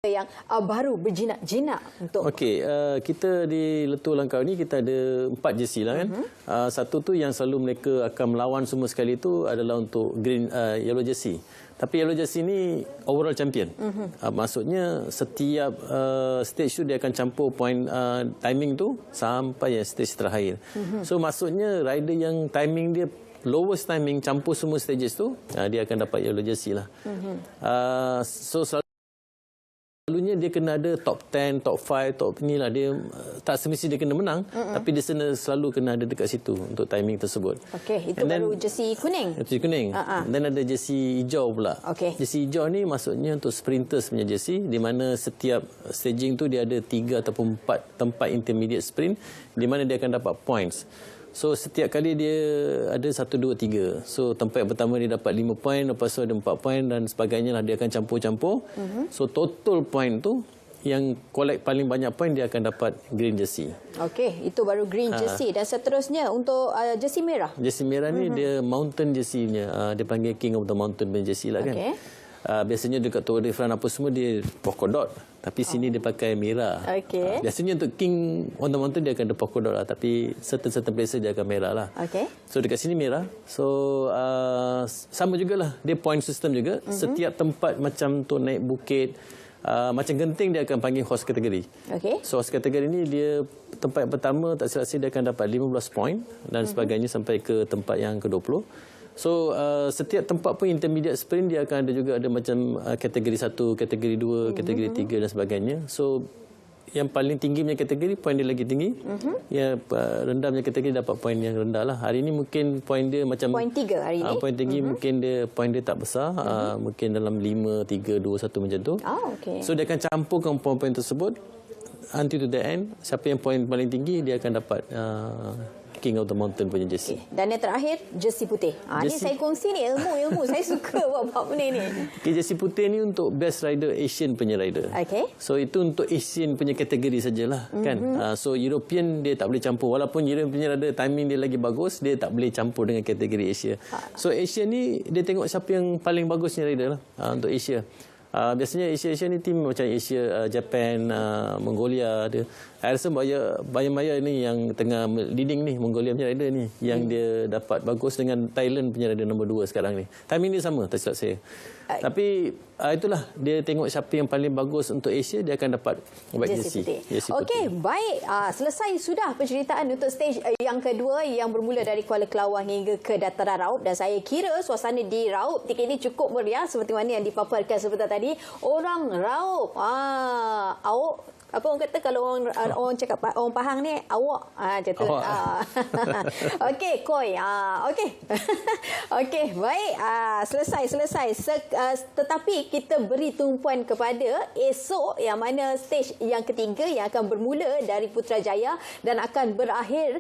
yang baru berjinak-jinak untuk. Okey, kita di Letua Langkawi ni kita ada 4 jersey lah kan. Satu tu yang selalu mereka akan melawan semua sekali tu adalah untuk green yellow jersey. Tapi yellow jersey ni overall champion. Maksudnya setiap stage tu dia akan campur point timing tu sampai stage terakhir. So maksudnya rider yang timing dia lowest timing campur semua stages tu, dia akan dapat yellow jersey lah. So selalunya dia kena ada top 10, top 5, top ni lah. Dia tak semesti dia kena menang, tapi dia selalu kena ada dekat situ untuk timing tersebut. Okey, itu baru jersey kuning. Jersey kuning. Dan ada jersey hijau pula. Jersey hijau ni maksudnya untuk sprinters punya jersey, di mana setiap staging tu dia ada 3 ataupun 4 tempat intermediate sprint di mana dia akan dapat points. So setiap kali dia ada 1, 2, 3. So tempat yang pertama dia dapat 5 poin, lepas tu ada 4 poin dan sebagainya lah. Dia akan campur-campur. So total point tu yang collect paling banyak poin dia akan dapat green jersey. Okey, itu baru green jersey. Dan seterusnya untuk jersey merah. Jersey merah ni dia mountain jersey-nya. Dia panggil King of the Mountain punya jersey lah kan. Biasanya dekat Tour de France apa semua dia polka dot, tapi sini dia pakai merah. Biasanya untuk King on the Mountain dia akan ada polka dot lah, tapi certain places dia akan merah lah. So dekat sini merah. So sama jugalah, dia point system juga. Setiap tempat macam tu naik bukit, macam Genting dia akan panggil horse kategori. So horse kategori ni dia tempat yang pertama tak silap saya dia akan dapat 15 point dan sebagainya sampai ke tempat yang ke-20. So setiap tempat pun intermediate sprint dia akan ada juga ada macam kategori 1, kategori 2, kategori 3 dan sebagainya. So yang paling tinggi punya kategori poin dia lagi tinggi. Yang rendah punya kategori dapat poin yang rendah lah. Hari ni mungkin poin dia macam poin 3 hari ni. Poin tinggi mungkin dia poin dia tak besar, mungkin dalam 5, 3, 2, 1 macam tu. So dia akan campurkan poin-poin tersebut until to the end. Siapa yang poin paling tinggi dia akan dapat King of the Mountain punya jersey. Dan yang terakhir jersey putih. Ni saya kongsi ni ilmu. Saya suka buat benda ni. Jersey putih ni untuk best rider, Asian punya rider. So itu untuk Asian punya kategori sajalah kan. So European dia tak boleh campur. Walaupun European punya rider timing dia lagi bagus, dia tak boleh campur dengan kategori Asia. So Asia ni dia tengok siapa yang paling bagusnya rider lah untuk Asia. Biasanya Asia ni tim macam Asia, Japan, Mongolia ada. Saya rasa Bayern ni yang tengah leading ni, Mongolia punya rider ni yang dia dapat bagus dengan Thailand punya rider nombor 2 sekarang ni. Timing dia sama tak silap saya. Tapi itulah dia tengok siapa yang paling bagus untuk Asia, dia akan dapat white jersey. Okey, baik. Selesai sudah penceritaan untuk stage yang kedua yang bermula dari Kuala Kelawar hingga ke Dataran Raup, dan saya kira suasana di Raup ketika ini cukup meriah seperti mana yang dipaparkan sebentar tadi. Orang Raup, awak apa orang kata kalau orang cakap orang Pahang ni awak macam tu. Okey, koi. Okey. Okey, baik. Selesai. Tetapi kita beri tumpuan kepada esok yang mana stage yang ketiga yang akan bermula dari Putrajaya dan akan berakhir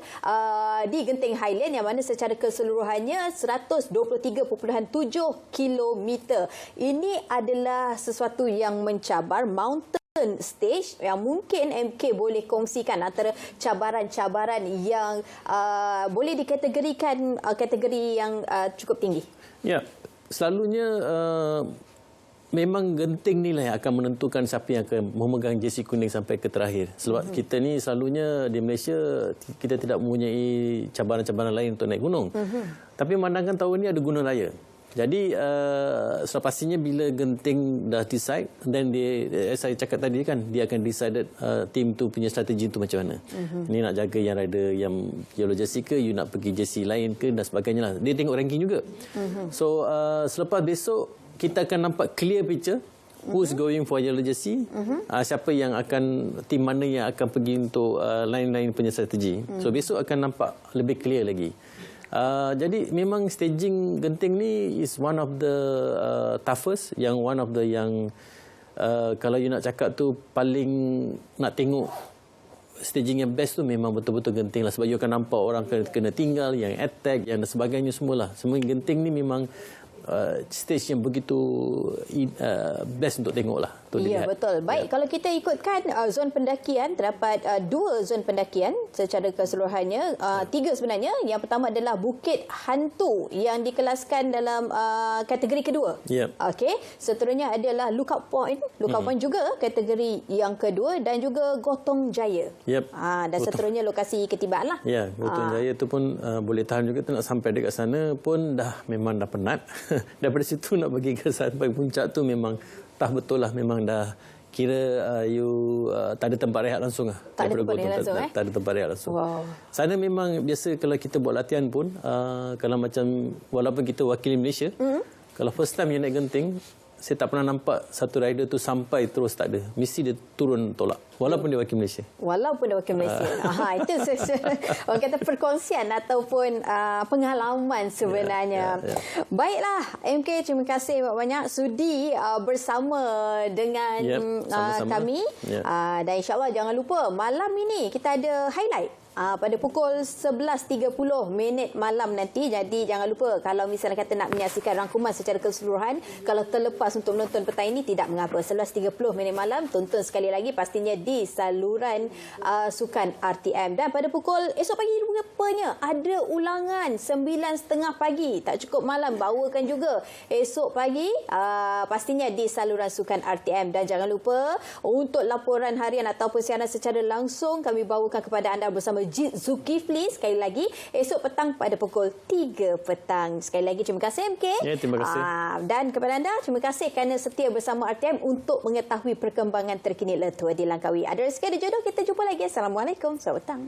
di Genting Highland yang mana secara keseluruhannya 123.7 km. Ini adalah sesuatu yang mencabar, mountain stage yang mungkin MK boleh kongsikan antara cabaran-cabaran yang boleh dikategorikan kategori yang cukup tinggi. Ya, selalunya memang genting ni lah yang akan menentukan siapa yang akan memegang jersey kuning sampai ke terakhir. Sebab kita ni selalunya di Malaysia kita tidak mempunyai cabaran-cabaran lain untuk naik gunung. Tapi memandangkan tahun ni ada gunung raya. Jadi pastinya bila genting dah decide, then saya cakap tadi kan, dia akan decide team tu punya strategi tu macam mana. Ni nak jaga yang rider yang yellow jersey ke, you nak pergi jersey lain ke dan sebagainya lah. Dia tengok ranking juga. So selepas besok kita akan nampak clear picture who's going for yellow jersey, siapa yang akan, tim mana yang akan pergi untuk lain-lain punya strategi. So besok akan nampak lebih clear lagi. Jadi memang staging genting ni is one of the toughest, yang one of the yang kalau you nak cakap tu paling nak tengok staging yang best tu memang betul-betul genting lah, sebab you akan nampak orang kena tinggal, yang attack, yang sebagainya semualah. Semua genting ni memang stage yang begitu best untuk tengok lah. Ya, betul. Baik, kalau kita ikutkan zon pendakian, terdapat 2 zon pendakian secara keseluruhannya. 3 sebenarnya. Yang pertama adalah Bukit Hantu yang dikelaskan dalam kategori kedua. Okey. Seterusnya adalah Lookout Point. Lookout Point juga kategori yang kedua, dan juga Gotong Jaya. Dan seterusnya lokasi ketibaan lah. Ya, Gotong Jaya tu pun boleh tahan juga tu, nak sampai dekat sana pun memang dah penat. Daripada situ nak pergi ke sampai puncak tu memang betul lah, memang dah kira you tak ada tempat rehat langsung lah. Tak ada tempat rehat langsung, tak ada tempat rehat langsung. Wow. Sana memang biasa kalau kita buat latihan pun, kalau macam walaupun kita wakili Malaysia, kalau first time you naik genting, saya tak pernah nampak satu rider tu sampai terus tak ada. Mesti dia turun tolak. Walaupun dia wakil Malaysia. Walaupun dia wakil Malaysia. Itu orang kata perkongsian ataupun pengalaman sebenarnya. Baiklah, MK, terima kasih banyak sudi bersama dengan kami. Dan insyaAllah jangan lupa malam ini kita ada highlight. Pada pukul 11.30 malam nanti. Jadi jangan lupa, kalau misalnya kata nak menyaksikan rangkuman secara keseluruhan, kalau terlepas untuk menonton petang ini, tidak mengapa. 11.30 malam, tonton sekali lagi pastinya di saluran sukan RTM. Dan pada pukul esok pagi rupanya ada ulangan 9.30 pagi. Tak cukup malam, bawakan juga esok pagi pastinya di saluran sukan RTM. Dan jangan lupa untuk laporan harian ataupun siaran secara langsung kami bawakan kepada anda bersama Zulkifli sekali lagi esok petang pada pukul 3 petang. Sekali lagi terima kasih MK. Ya, terima kasih. Dan kepada anda terima kasih kerana setia bersama RTM untuk mengetahui perkembangan terkini Letua di Langkawi. Ada rezeki ada jodoh, kita jumpa lagi. Assalamualaikum. Selamat petang.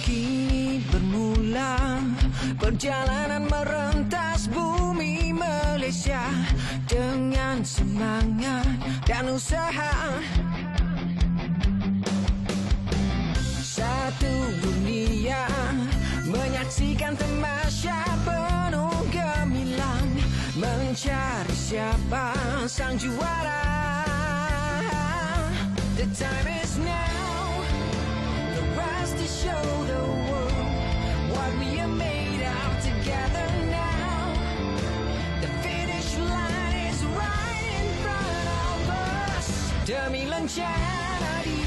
Kini bermula perjalanan merentas bumi Malaysia dengan semangat dan usaha. Satu dunia menyaksikan tamasya penuh gemilang, mencari siapa sang juara. The time is now, the rest to show the world what we are made of together now. The finish line is right in front of us. Demi lencana di